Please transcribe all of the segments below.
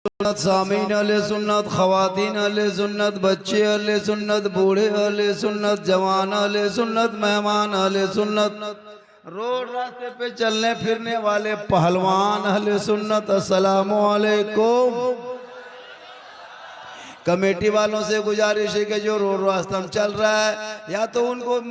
सुन्नत सामीन अले सुन्नत खवातीन अले सुन्नत बच्चे अले सुन्नत बूढ़े अले सुन्नत जवान अले सुन्नत मेहमान अले सुन्नत रोड रास्ते पे चलने फिरने वाले पहलवान अले सुन्नत अस्सलामु अलैकुम। कमेटी वालों से गुजारिश है कि जो रोड रास्ता में चल रहा है या तो उनको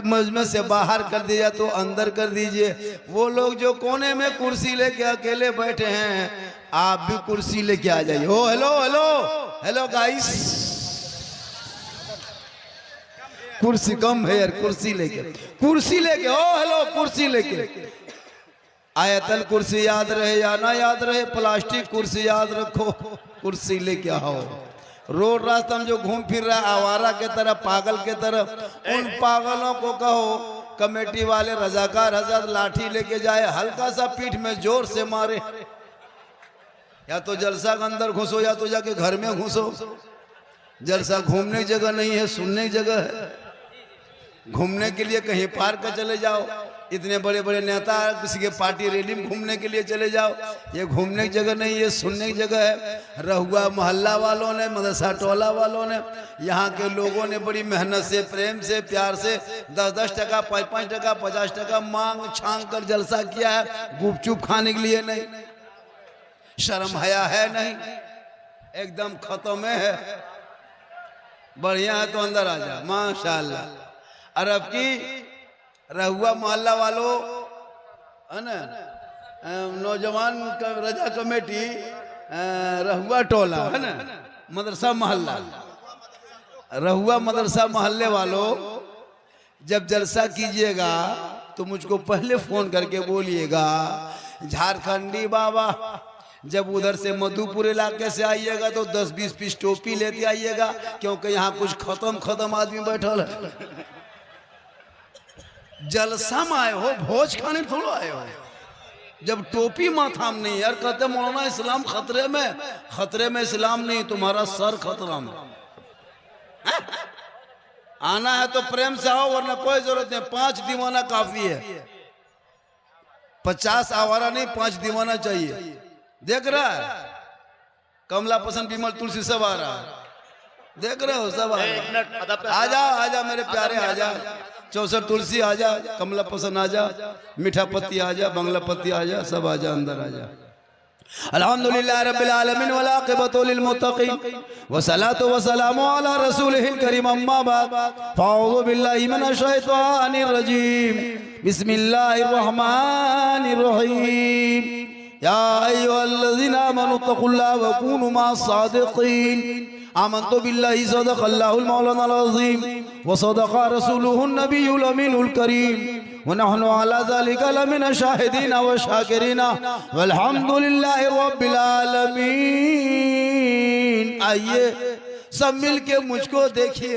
मजमे से बाहर कर दीजिए या तो अंदर कर दीजिए। वो लोग जो कोने में कुर्सी लेके अकेले बैठे हैं आप भी कुर्सी लेके आ जाइए। ओ हेलो हेलो हेलो गाइस, कुर्सी कम है यार, कुर्सी लेके ओ हेलो कुर्सी लेके। आयतल कुर्सी याद रहे या ना याद रहे, प्लास्टिक कुर्सी याद रखो, कुर्सी लेके आओ। रोड रास्ता में जो घूम फिर रहा है आवारा के तरह पागल के तरह, उन पागलों को कहो कमेटी वाले रजाकार हजरत लाठी लेके जाए, हल्का सा पीठ में जोर से मारे। या तो जलसा के अंदर घुसो या तो जाके घर में घुसो। जलसा घूमने की जगह नहीं है, सुनने की जगह है। घूमने के लिए कहीं पार्क का चले जाओ, इतने बड़े बड़े नेता किसी के पार्टी रैली में घूमने के लिए चले जाओ। ये घूमने की जगह नहीं, ये सुनने की जगह है। रहुआ मोहल्ला वालों ने, मदरसा टोला वालों ने, यहाँ के लोगों ने बड़ी मेहनत से, प्रेम से, प्यार से 10-10 टका, 5-5 टका, 50 टका मांग छांग कर जलसा किया है। गुपचुप खाने के लिए नहीं, शर्म हया है नहीं, एकदम खत्म है। बढ़िया है तो अंदर आ जा, माशाल्लाह। अरब की रहुआ मोहल्ला वालों है ना, नौजवान रजा कमेटी रहुआ टोला है ना, मदरसा मोहल्ला, रहुआ मदरसा मोहल्ले वालों जब जलसा कीजिएगा तो मुझको पहले फोन करके बोलिएगा झारखंडी बाबा। जब उधर से मधुपुर इलाके से आइएगा तो 10-20 पीस टोपी लेते आइएगा, क्योंकि यहाँ कुछ खत्म आदमी बैठल है। जलसा में आए हो, भोज खाने थोड़ा आए हो। जब टोपी माथा में नहीं, यार कहते मौलाना इस्लाम खतरे में इस्लाम नहीं, तुम्हारा सर खतरा में। आना है तो प्रेम से आओ, वरना कोई जरूरत नहीं। 5 दीवाना काफी है, 50 आवारा नहीं, 5 दीवाना चाहिए। देख रहा है कमला पसंद विमल तुलसी सब आ रहा है, देख रहे हो सब आ जा मेरे प्यारे, आ जा 64 तुलसी आ जा, कमला पसंद आ जा, मीठा पत्ती आ जा, बंगला पत्ती आ जा, सब आ जा, अंदर आ जा। अल्हम्दुलिल्लाह रब्बिल आलमीन वल आक़िबतु लिल मुत्तक़ीन वस्सलातु वस्सलामु अला रसूलिहिल करीम अम्मा बाद फ़अऊज़ु बिल्लाहि मिनश शैतानिर रजीम बिस्मिल्लाहिर रहमानिर रहीम या अय्युहल्लज़ीना आमनू तक़ुल्लाह व कूनू मअस सादिक़ीन आमन्तु बिल्लाहि सदक़ल्लाहुल मौलानाल अज़ीम व सदक़ रसूलुहुन नबियुल अमीनुल करीम व नहनु अला ज़ालिका लमिन शाहिदीन व शाकिरीन वल्हम्दुलिल्लाहि रब्बिल आलमीन। आइए सब मिल के मुझको देखिए।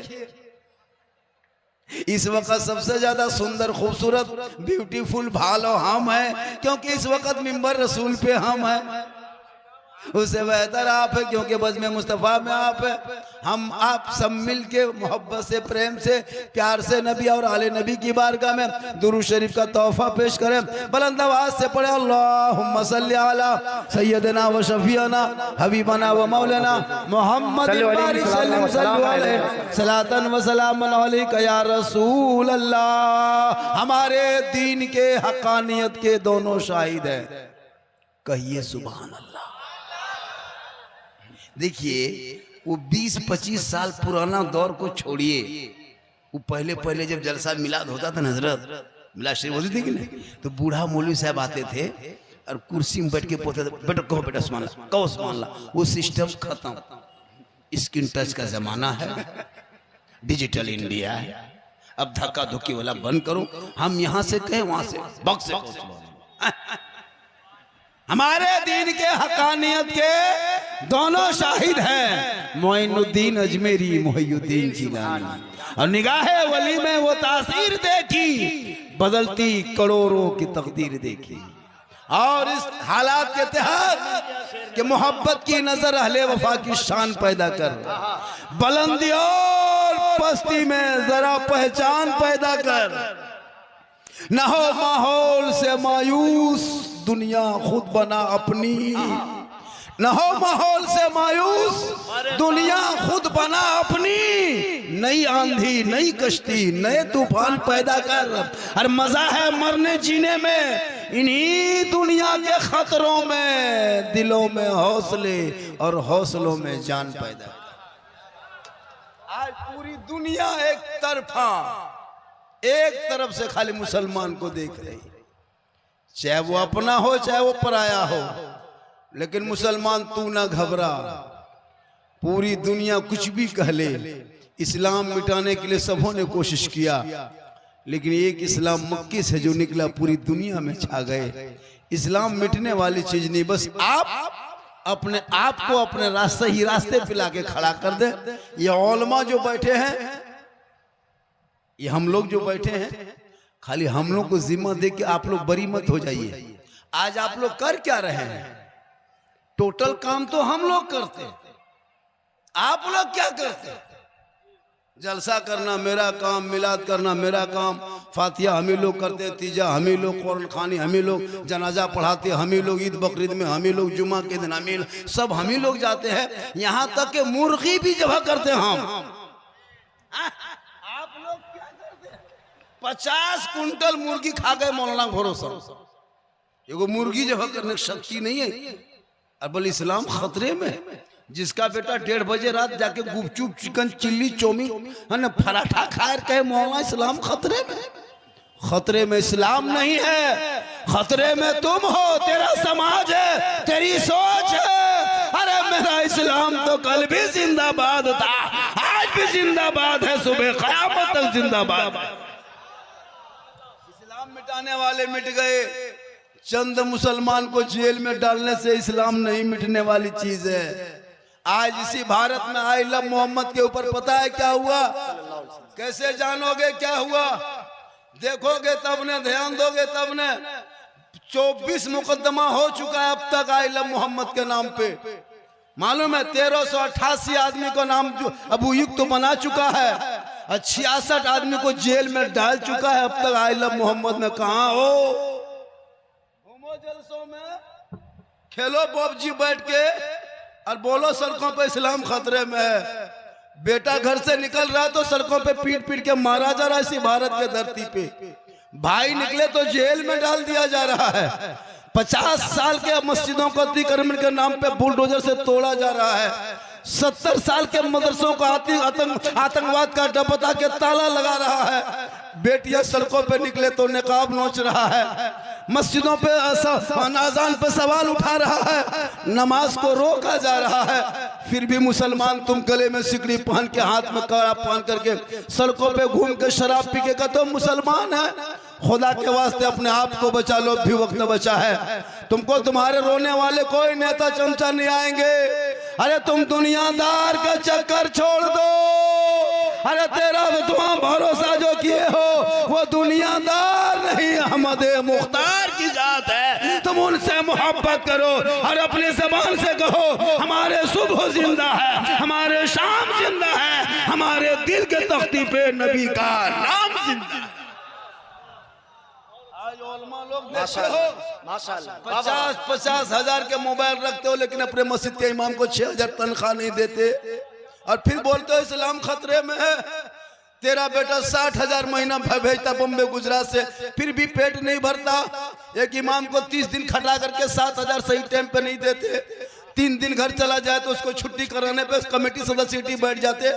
इस वक्त सबसे ज्यादा सुंदर, खूबसूरत, ब्यूटीफुल भालो हम हैं, क्योंकि इस वक्त मिंबर रसूल पे हम हैं। उससे बेहतर आप है, क्योंकि बज़्म मुस्तफ़ा में आप है। हम आप सब मिल के मोहब्बत से, प्रेम से, प्यार से नबी और आले नबी की बारगाह में दुरूद शरीफ का तोहफा पेश करें। बुलंद आवाज से पढ़े अल्लाहुम्मा सल्ली अला सय्यदना व शफीअना हबीबना व मौलाना मोहम्मद सलातन व सलामन अलैका या रसूल अल्लाह। हमारे दीन के हक़ानियत के दोनों शाहिद हैं, कहिए सुभान अल्लाह। देखिए वो 20-25 साल पुराना दौर को छोड़िए, वो पहले जब जलसा मिलाद होता था, हजरत मिलाद शरीफ होती थी कि नहीं, तो बूढ़ा मौलवी साहब आते थे और कुर्सी में बैठ के बोलते थे बेटा कहो बेटा सुभान अल्लाह, कहो सुभान अल्लाह। वो सिस्टम खत्म, स्क्रीन टच का जमाना है, डिजिटल इंडिया है। अब धक्का धुक्की वाला बंद करो, हम यहाँ से कहें वहां से बक्स से। हमारे दीन के हक़ानियत के दोनों शाहिद हैं, मोइनुद्दीन अजमेरी, मोहिउद्दीन जिलानी। और निगाहे वली में वो तासीर देखी, बदलती करोड़ों की तकदीर देखी। और इस हालात के तहत कि मोहब्बत की नजर अहले वफा की शान पैदा कर, बुलंदी और पस्ती में जरा पहचान पैदा कर, न हो माहौल से मायूस, दुनिया खुद बना अपनी, न हो माहौल से मायूस, दुनिया खुद बना अपनी, नई आंधी नई कश्ती नए तूफान पैदा कर। और मजा है मरने जीने में, इन्हीं दुनिया के खतरों में दिलों में हौसले और हौसलों में जान पैदा कर। आज पूरी दुनिया एक तरफा, एक तरफ से खाली मुसलमान को देख रही, चाहे वो अपना हो चाहे वो पराया हो, लेकिन मुसलमान तू ना घबरा। पूरी दुनिया कुछ भी कह ले, इस्लाम मिटाने के लिए सबों ने कोशिश किया, लेकिन एक इस्लाम मक्के से जो निकला पूरी दुनिया में छा गए। इस्लाम मिटने वाली चीज नहीं, बस आप अपने आप को अपने रास्ते ही रास्ते पे लाके खड़ा कर दे। ये उलमा जो बैठे हैं, ये हम लोग जो बैठे हैं, खाली हम लोग को जिम्मा दे के आप लोग बरी मत हो जाइए। आज आप लोग कर क्या रहे हैं? टोटल काम तो हम लोग करते, आप लोग क्या करते? जलसा करना मेरा काम, मिलाद करना मेरा काम, फातिहा हम ही लोग करते, तीजा हम ही लोग, कुरान खानी हम ही लोग, जनाजा पढ़ाते हम ही लोग, ईद बकरीद में हम ही लोग, जुमा के दिन हम ही सब हम ही लोग जाते हैं। यहाँ तक कि मुर्गी भी जबह करते हम। आप लोग क्या करते? 50 कुंटल मुर्गी खा गए मौलाना भरोसा। एगो मुर्गी जबह करने की शक्ति नहीं है। और बोले इस्लाम खतरे में। जिसका बेटा 1:30 बजे रात जाके गुपचुप चिकन चिल्ली चौमिन है ना पराठा खाए कहे मौलाना इस्लाम खतरे में। खतरे में इस्लाम नहीं है, खतरे में तुम हो, तेरा समाज है, तेरी सोच है। अरे मेरा इस्लाम तो कल भी जिंदाबाद था, आज भी जिंदाबाद है, सुबह क़यामत तक जिंदाबाद। इस्लाम मिटाने वाले मिट गए, चंद मुसलमान को जेल में डालने से इस्लाम नहीं मिटने वाली चीज है। आज इसी भारत में आई लव मोहम्मद के ऊपर पता है क्या हुआ? कैसे जानोगे क्या हुआ? देखोगे तब ने, ध्यान दोगे तब ने। 24 मुकदमा हो चुका है अब तक आई लव मोहम्मद के नाम पे। मालूम है 1388 आदमी को नाम जो अभियुक्त तो बना चुका है, और 66 आदमी को जेल में डाल चुका है अब तक आई लव मोहम्मद में। कहाँ हो? घूमो जलसों में, खेलो पबजी बैठ के और बोलो सड़कों पे इस्लाम खतरे में है। बेटा घर से निकल रहा है तो सड़कों पे पीट पीट के मारा जा रहा है इसी भारत के धरती पे। भाई निकले तो जेल में डाल दिया जा रहा है। 50 साल के मस्जिदों को अतिक्रमण के नाम पे बुलडोजर से तोड़ा जा रहा है। 70 साल के मदरसों को आतंकवाद का डपटा के ताला लगा रहा है। बेटियां सड़कों पे निकले तो निकाब नोच रहा है। मस्जिदों पे अजान पे सवाल उठा रहा है, नमाज को रोका जा रहा है। फिर भी मुसलमान तुम गले में सिकड़ी पहन के, हाथ में कड़ा पहन करके सड़कों पे घूम के शराब पी के कहते हो मुसलमान है। खुदा के वास्ते अपने आप को बचा लो, भी वक्त बचा है। तुमको तुम्हारे रोने वाले कोई नेता चमचा नहीं आएंगे। अरे तुम दुनियादार का चक्कर छोड़ दो। अरे तेरा तुम भरोसा जो किए हो वो दुनियादार नहीं, अहमद मुख्तार की जात है। तुम उनसे मोहब्बत करो और अपने जबान से कहो हमारे सुबह जिंदा है, हमारे शाम जिंदा है, हमारे दिल के तख्ती पे नबी का नाम जिंदा है। आज उलमा लोग देखते हो 50 हजार के मोबाइल रखते हो, लेकिन अपने मस्जिद के इमाम को 6000 तनख्वाह नहीं देते, और फिर बोलते हो इस्लाम खतरे में है। तेरा बेटा 60,000 महीना भेजता बम्बे गुजरात से, फिर भी पेट नहीं भरता। एक इमाम को 30 दिन खटा करके 7,000 सही टाइम पे नहीं देते। 3 दिन घर चला जाए तो उसको छुट्टी कराने पे कमेटी सदस्य बैठ जाते।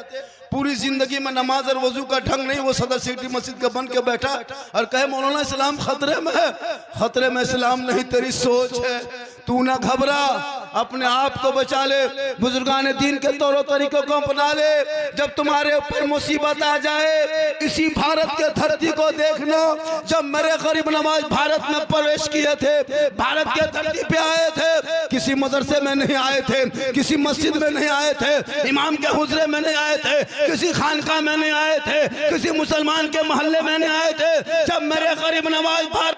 पूरी जिंदगी में नमाज और वजू का ढंग नहीं, वो सदर सिटी मस्जिद का बन के बैठा और कहे मौलाना इस्लाम खतरे में है। खतरे में इस्लाम नहीं, तेरी सोच है। तू ना घबरा, अपने आप को बचा ले, बुजुर्गान दीन के तौर तरीकों को अपना ले। जब तुम्हारे ऊपर मुसीबत आ जाए, इसी भारत के धरती को देखना। जब मेरे गरीब नवाज भारत में प्रवेश किए थे, भारत के धरती पे आए थे, किसी मदरसे में नहीं आए थे, किसी मस्जिद में नहीं आए थे, इमाम के हुजरे में नहीं आए थे, किसी खानका में नहीं आए थे, किसी मुसलमान के मोहल्ले में नहीं आए थे। जब मेरे गरीब नवाज भारत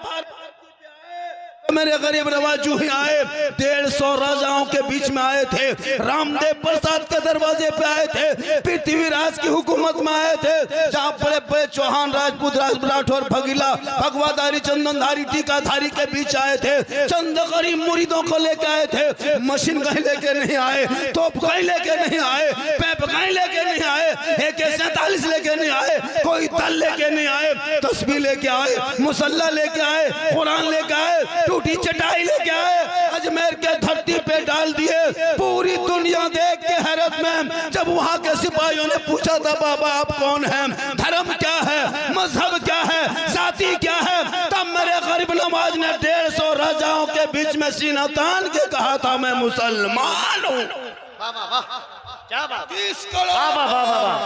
मेरे गरीब नवाजू ही आए, 150 राजाओं के बीच में आए थे, रामदेव प्रसाद के दरवाजे पे आए थे, पृथ्वीराज की हुकूमत में आए थे, जहाँ बड़े बड़े चौहान, राजपूत, राठौर, भगीला, भगवाधारी, चंदनधारी, टीकाधारी के बीच आए थे। चंद गरीब मुरीदों को लेके आए थे। मशीन कहीं लेके नहीं आए, तोप कहीं लेके नहीं आए, पैप कहीं लेके नहीं आए, AK-47 लेके नहीं आए, कोई तल लेके नहीं आए, तस्बीह लेके आए, मुसल्ला लेके आए, कुरान लेके आए, टूटी चटाई लेके आए, अजमेर के धरती पे डाल दिए। पूरी दुनिया देख के हैरत में, जब वहां के सिपाहियों ने पूछा था बाबा आप कौन हैं, धर्म क्या है, मजहब क्या है, जाति क्या है, तब मेरे गरीब नवाज ने 150 राजाओं के बीच में सीना तान के कहा था मैं मुसलमान हूँ। क्या बात, 30 करोड़,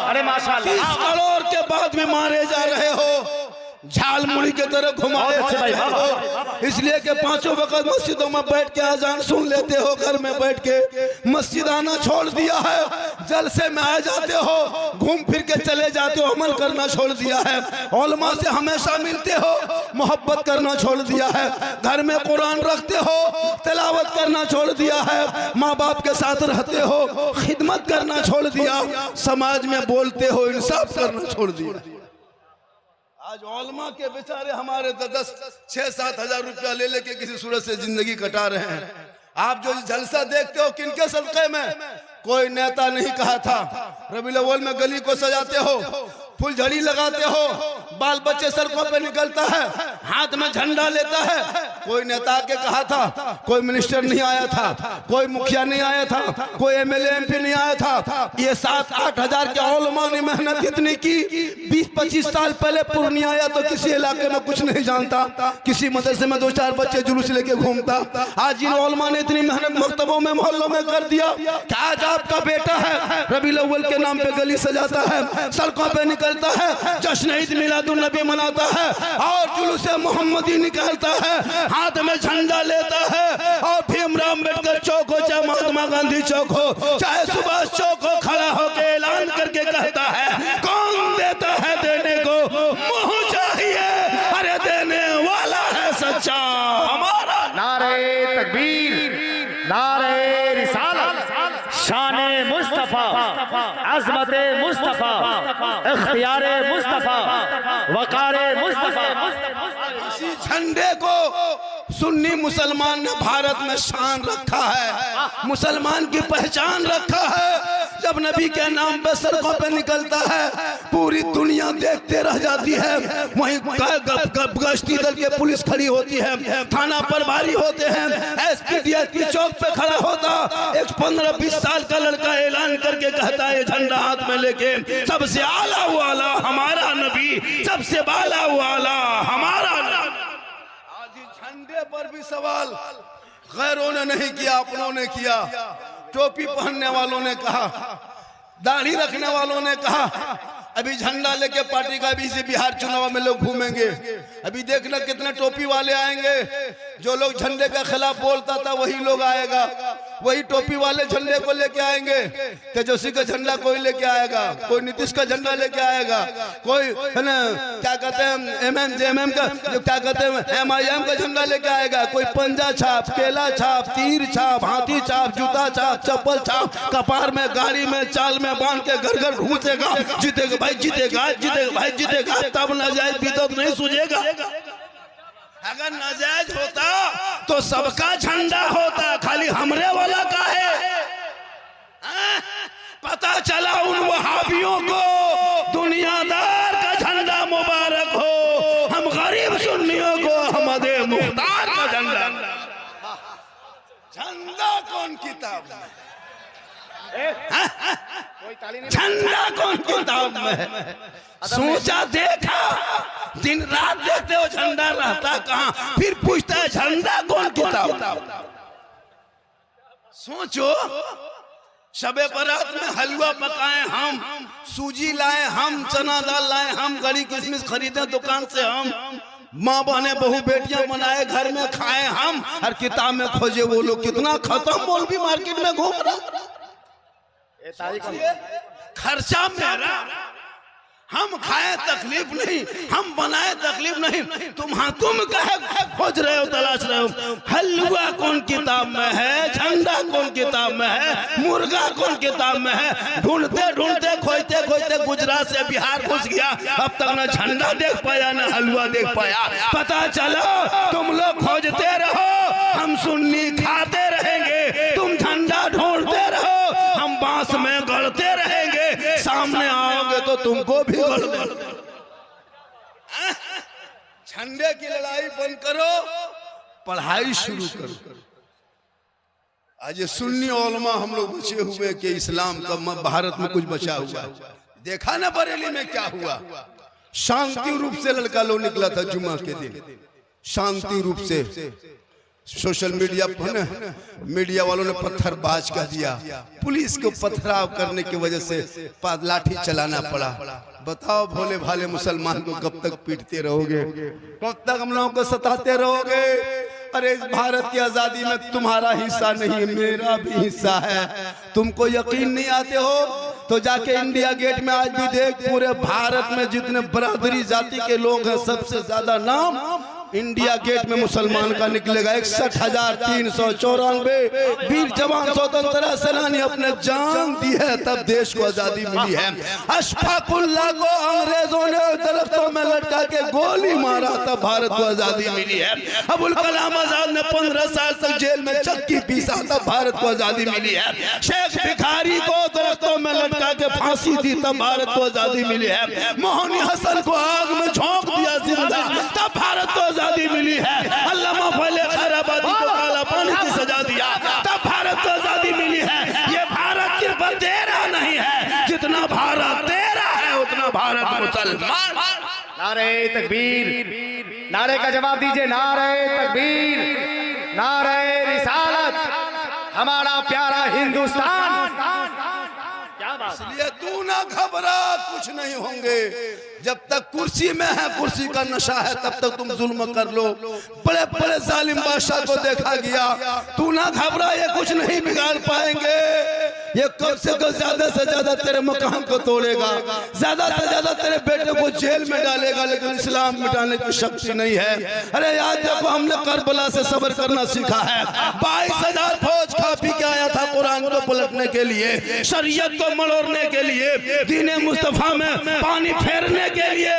अरे माशाअल्लाह, 30 करोड़ के बाद भी मारे जा रहे हो, झालमुड़ी के तरह घुमाए हो, इसलिए कि 5 वक्त मस्जिदों में बैठ के अजान सुन लेते हो, घर में बैठ के मस्जिद आना छोड़ दिया है, जलसे में आ जाते हो, घूम फिर के चले जाते हो, अमल करना छोड़ दिया है, उलमा से हमेशा मिलते हो, मोहब्बत करना छोड़ दिया है, घर में कुरान रखते हो, तिलावत करना छोड़ दिया है, माँ बाप के साथ रहते हो, खिदमत करना छोड़ दिया, समाज में बोलते हो, इंसाफ करना छोड़ दिया। आज उलमा के बेचारे हमारे 10-6-7 हजार रुपया ले लेके किसी सूरत से जिंदगी कटा रहे हैं। आप जो जलसा देखते हो किनके सदक़े में, कोई नेता नहीं कहा था, रबीउल अव्वल में गली को सजाते हो, फुलझड़ी लगाते हो, बाल बच्चे सड़कों पे निकलता है, हाथ में झंडा लेता है, कोई नेता के कहा था, कोई मिनिस्टर नहीं आया था, कोई मुखिया नहीं आया था, कोई MLA MP नहीं आया था। ये 7-8 हजार के उलमा ने मेहनत इतनी की, 20-25 साल पहले पूर्णिया आया तो किसी इलाके में कुछ नहीं जानता, किसी मदरसे में 2-4 बच्चे जुलूस लेके घूमता। आज इन उलमा ने इतनी मेहनत मकतबों में, मोहल्लों में कर दिया कि आज आपका बेटा है रबीउल अव्वल के नाम पे गली सजाता है, सड़कों पे निकलता है, जश्न ईद मिलादुन नबी मनाता है और जुलूस मोहम्मदी निकालता है, हाथ में झंडा लेता है, और भीमराव अम्बेडकर चौक हो चाहे महात्मा गांधी चौक हो चाहे सुभाष चौक हो, खड़ा होकर ऐलान करके कहता है कौन देता है देने को मुँह चाहिए, अरे देने वाला है सच्चा हमारा। नारे तकबीर, नारे रिसालत, शाने मुस्तफा, अज़मते मुस्तफा, इख्तियारे मुस्तफा, वकारे मुस्तफा। इसी झंडे को सुन्नी मुसलमान ने भारत में शान रखा है, मुसलमान की पहचान रखा है। जब नबी के नाम पे सड़कों पे निकलता है पूरी दुनिया देखते रह जाती है, वहीं गश्ती दल के पुलिस खड़ी होती है, थाना प्रभारी होते हैं, SPDS की चौक पे खड़ा होता, एक 15-20 साल का लड़का ऐलान करके कहता है झंडा हाथ में लेके सबसे आला वाला हमारा नबी, सबसे बाला वाला हमारा नबी। आज झंडे पर भी सवाल गैरों ने नहीं किया, अपनों ने किया। टोपी पहनने वालों ने कहा, दाढ़ी रखने वालों ने कहा, अभी झंडा लेके पार्टी का भी से बिहार चुनाव में लोग घूमेंगे। अभी देखना कितने टोपी वाले आएंगे, जो लोग झंडे के खिलाफ बोलता था वही लोग आएगा, वही टोपी वाले झंडे को लेके आएंगे। तेजस्वी का झंडा कोई लेके आएगा, कोई नीतीश का झंडा लेके आएगा, कोई है ना क्या कहते हैं MM का, जो क्या कहते हैं MIM का झंडा लेके आएगा, कोई पंजा छाप, केला छाप, तीर छाप, हाथी छाप, जूता छाप, चप्पल छाप, कपार में, गाड़ी में, चाल में बांध के घर घर घूसेगा, जीतेगा भाई जीतेगा, जीतेगा भाई जीतेगा, तब नाजायज बिदअत नहीं सूझेगा। अगर नाजायज होता तो सबका झंडा होता, खाली हमरे वाला का है। पता चला उन वहाबियों को दुनियादार का झंडा मुबारक हो, हम गरीब सुन्नियों को अहमद मुख्तार का झंडा। झंडा कौन किताब में, झंडा कौन किताब में, सोचा देखा, दिन रात देखते हो झंडा रहता कहाँ, फिर पूछता है झंडा कौन किताब। सोचो शबे बारात में हलवा पकाए हम, सूजी लाए हम, चना दाल लाए हम, गड़ी किशमिश खरीदे दुकान से हम, माँ बहने बहू बेटियां बनाए घर में खाए हम, हर किताब में खोजे वो लोग। कितना खत्म मौलवी मार्केट में घूम रहा, खर्चा मेरा, हम खाए तकलीफ नहीं, हम बनाए तकलीफ नहीं। तुम कहे खोज रहे हो, तलाश रहे हो। हलवा कौन किताब में है, झंडा कौन किताब में है, मुर्गा कौन किताब में है। ढूंढते ढूंढते खोजते खोजते गुजरात से बिहार घुस गया। अब तक न झंडा देख पाया न हलवा देख पाया। पता चलो तुम लोग खोजते रहो, हम सुन्नी खाते रहेंगे। तुम झंडा ढूंढते रहो, हम बांस में गड़ते रहेंगे। सामने आओगे तो तुमको भी गड़ देंगे। झंडे की लड़ाई बंद करो, पढ़ाई शुरू करो। आज ये सुन्नी उलमा हम लोग बचे हुए कि इस्लाम का भारत में कुछ बचा हुआ। देखा ना बरेली में क्या हुआ। शांति रूप से लड़का लोग निकला था जुम्मा के दिन, शांति रूप से। सोशल मीडिया पर मीडिया वालों ने पत्थरबाज कह दिया, पुलिस को पथराव करने की वजह से लाठी चलाना पड़ा। बताओ भोले भाले मुसलमान को कब तक पीटते रहोगे, कब तक हम लोगों को सताते रहोगे। अरे इस भारत की आजादी में तुम्हारा हिस्सा नहीं, मेरा भी हिस्सा है। तुमको यकीन नहीं आते हो तो जाके इंडिया गेट में आज भी देख, पूरे भारत में जितने बरादरी जाति के लोग हैं सबसे ज्यादा नाम इंडिया गेट में मुसलमान का निकलेगा। 61,394 वीर जवान स्वतंत्रता सेनानी अपने जान दी है तब देश को आजादी मिली है। अशफाकुल्लाह को अंग्रेजों ने दरख्तों में लटका के गोली मारा तब भारत को आजादी मिली है। अबुल कलाम आजाद ने 15 साल तक जेल में चक्की पीसा तब भारत को आजादी मिली है। शेख भिखारी को दरख्तों में लटका के फांसी दी तब भारत को आजादी मिली है। मोहनी हसन को आग में झोंक दिया जिंदा तब भारत को आजादी मिली है। अल्लामा फैले खैराबादी को काला पानी की सजा दिया तब भारत को आजादी मिली है। ये भारत सिर्फ तेरा नहीं है, जितना भारत तेरा है उतना भारत मुसलमान। नारे तकबीर, नारे का जवाब दीजिए। नारे तकबीर, नारे रिसालत, हमारा प्यारा हिंदुस्तान। इसलिए तू ना घबरा, कुछ नहीं होंगे। जब तक कुर्सी में है, कुर्सी का नशा है, तब तक तुम जुल्म कर लो। बड़े बड़े जालिम बादशाह को देखा गया। तू ना घबरा, ये कुछ नहीं बिगाड़ पाएंगे। ये कब से ज्यादा तेरे मकान को तोड़ेगा, ज्यादा से ज्यादा तेरे बेटे को जेल में डालेगा, लेकिन इस्लाम मिटाने की शक्ति नहीं है। अरे याद देखो, हमने करबला से सब्र करना सीखा है। 22,000 फौज खा पी के आया था कुरान को पलटने के लिए, शरीयत को मरोड़ने के लिए, दीने मुस्तफा में पानी फेरने के लिए।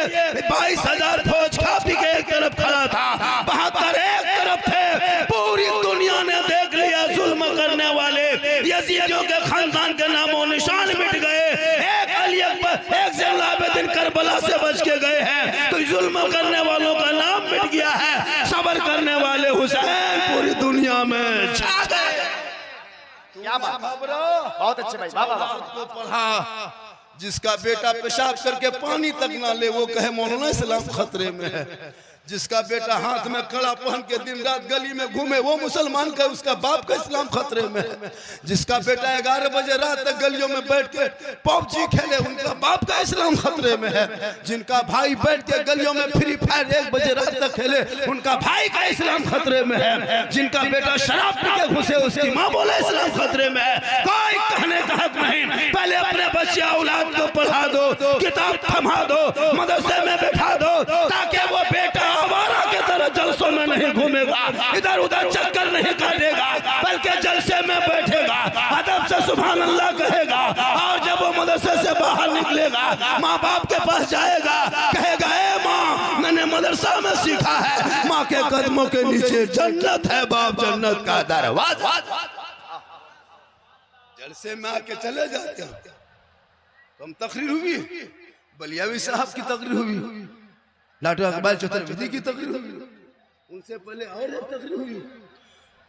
22,000 फौज खा पी के एक तरफ खड़ा था, 72 एक तरफ थे। पूरी दुनिया ने देख लिया जुल्म करने वाले यजीदियों के खानदान के नामों निशान मिट गए। एक अली अकबर, एक ज़ैनुल आबिदीन करबला से बच के गए हैं, तो जुल्म करने वालों का नाम मिट गया है। सब्र करने वाले हुसैन पूरी दुनिया में छा गए। क्या बात, बहुत अच्छे भाई, को पढ़ा। जिसका बेटा पेशाब करके पानी तक ना ले वो कहे मौलाना इस्लाम खतरे में है। जिसका बेटा हाथ में कड़ा पहन के दिन रात गली में घूमे वो मुसलमान का, उसका बाप का इस्लाम खतरे में है। जिसका बेटा 11 बजे रात तक गलियों में बैठ के पबजी खेले उनका बाप का इस्लाम खतरे में है। जिनका भाई बैठ के गलियों में फ्री फायर 1 बजे रात तक खेले उनका भाई का इस्लाम खतरे में है। जिनका बेटा शराब पी के घुसे उसकी माँ बोले इस्लाम खतरे में है। कोई कहने का हक नहीं। पहले अपने बच्चे औलाद को पढ़ा दो, किताब थमा दो, मदरसे में बैठा दो, ताकि वो बेटा आवारा के तरह जलसों में नहीं घूमेगा, इधर उधर चक्कर नहीं काटेगा, बल्कि जलसे में बैठेगा, अदब से सुभान अल्लाह कहेगा। और जब वो मदरसे से बाहर निकलेगा माँ बाप के पास जाएगा, कहेगा ए माँ मैंने मदरसा में सीखा है, माँ के कदमों के नीचे जन्नत है बाप, जन्नत का दरवाजा। जलसे में आके चले जाते हो। कम तकरीर हुई, बलियावी साहब की तकरीर हुई, लाडो इकबाल चतुर्वेदी की तकरीर हुई, उनसे पहले और एक तकरीर हुई।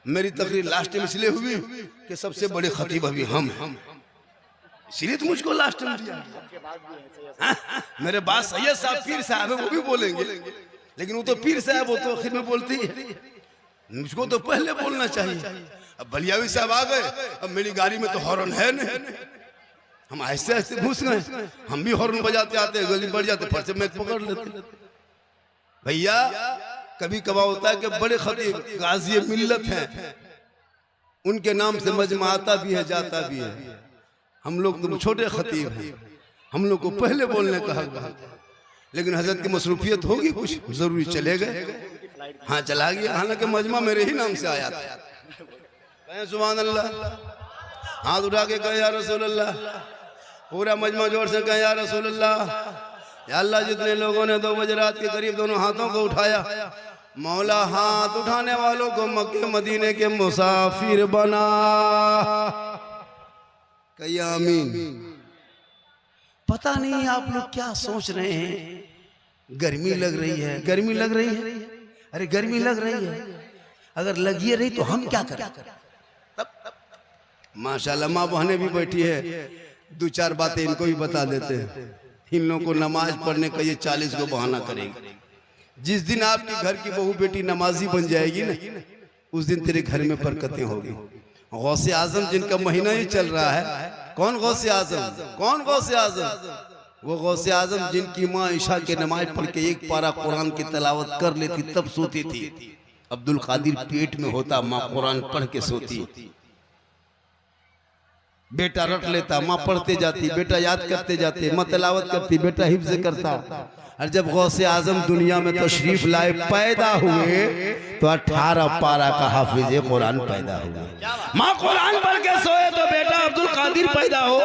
मेरी तकरीर लास्ट में इसलिए हुई कि सबसे बड़े खतीब अभी हम इसलिए तो मुझको लास्ट में दिया। मेरे बाद सैयद साहब पीर साहब है, वो भी बोलेंगे, लेकिन वो तो पीर साहब वो तो आखिर में बोलती है, मुझको तो पहले बोलना चाहिए। अब बलियावी साहब आ गए, अब मेरी गाड़ी में तो हॉर्न है नहीं, हम ऐसे ऐसे घुस गए, हम भी हॉर्न बजाते आते गली बढ़ जाते, फट से मैं पकड़ लेते। भैया कभी कभार होता है कि बड़े खतीब गाजी मिल्लत हैं, उनके नाम से मजमा आता भी है जाता भी है। हम लोग तुम छोटे खतीब हैं, हम लोग को पहले बोलने का हक था, लेकिन हजरत की मसरूफियत होगी कुछ, जरूरी चले गए। हाँ चला गया, हालांकि मजमा मेरे ही नाम से आया था। कहें सुभान अल्लाह, हाथ उठा के कहे या रसूल अल्लाह, पूरा मजमा जोर से कहे या रसूल अल्लाह। या अल्लाह, जितने लोगों ने 2 बजे रात के करीब दोनों हाथों को उठाया, मौला हाथ उठाने वालों को मक्के मदीने के मुसाफिर बना। कहिए आमीन। पता नहीं आप लोग क्या सोच रहे हैं, गर्मी लग रही है, गर्मी लग रही है, अरे गर्मी लग रही है, अगर लगी रही तो हम क्या करें? माशाल्लाह माँ बहनें भी बैठी है, 2-4 बातें इनको भी बता देते हैं। इन लोगों को नमाज पढ़ने का ये 40 को बहाना करेंगे। जिस दिन आपके घर की बहू बेटी नमाजी बन जाएगी ना, उस दिन तेरे घर में बरकतें होगी। गौसे आजम जिनका महीना ही चल रहा है, कौन गौसे आजम? कौन गौसे आजम? वो गौसे आजम जिनकी माँ ईशा के नमाज पढ़ के 1 पारा कुरान की तलावत कर लेती तब सोती थी। अब्दुल कादिर पेट में होता, माँ कुरान पढ़ के सोती, बेटा रट लेता, माँ पढ़ते जाती, बेटा याद करते जाते, माँ तलावत करती, बेटा हिफ्ज करता। और जब गौसे आजम दुनिया में तशरीफ लाए, पैदा हुए, तो 18 पारा का हाफिज कुरान पैदा हुआ। माँ कुरान पढ़ के सोए तो बेटा अब्दुल कादिर पैदा हो,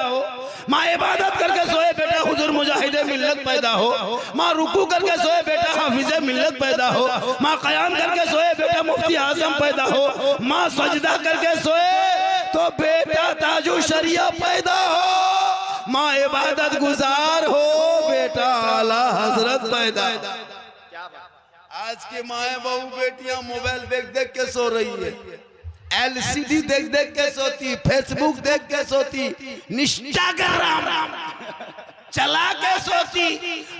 माँ इबादत करके सोए बेटा हुजूर मुजाहिद मिल्लत पैदा हो, माँ रुकू करके सोए बेटा हाफिज मिल्लत पैदा हो, माँ कयाम करके सोए बेटा मुफ्ती आजम पैदा हो, माँ सजदा करके सोए तो बेटा ताजु शरिया पैदा हो, माँ इबादत गुजार हो बेटा आला हजरत पैदा। आज के माए बहू बेटियां मोबाइल देख देख के सो रही है, LCD देख देख के सोती, फेसबुक देख के सोती, इंस्टाग्राम चला के सोती।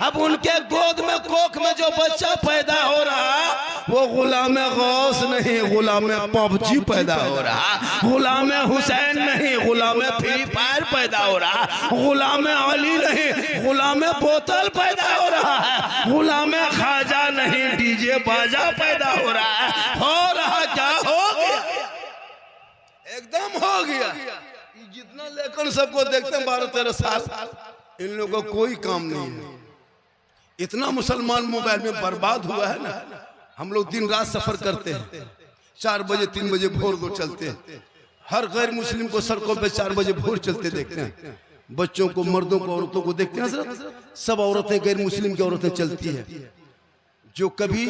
अब उनके गोद में कोख में जो बच्चा पैदा हो रहा, वो गुलाम गौस नहीं, गुलाम पबजी पैदा हो रहा, गुलाम हुसैन नहीं, गुलाम फ्री फायर पैदा हो रहा, गुलाम अली नहीं, गुलाम बोतल पैदा हो रहा है, गुलाम खाजा नहीं, डीजे बाजा पैदा हो रहा है। हो रहा क्या? हो गया, एकदम हो गया। जितना लेकर सबको देखते हैं 12-13 साल, इन लोगों को कोई काम नहीं है। इतना मुसलमान मोबाइल में बर्बाद हुआ है ना। हम लोग दिन रात सफर करते हैं, 4 बजे 3 बजे भोर को चलते हैं। हर गैर मुस्लिम को सड़कों पे 4 बजे भोर चलते देखते हैं। बच्चों को, मर्दों को, औरतों को देखते हैं हज़रत, सब औरतें गैर मुस्लिम की औरतें चलती है, जो कभी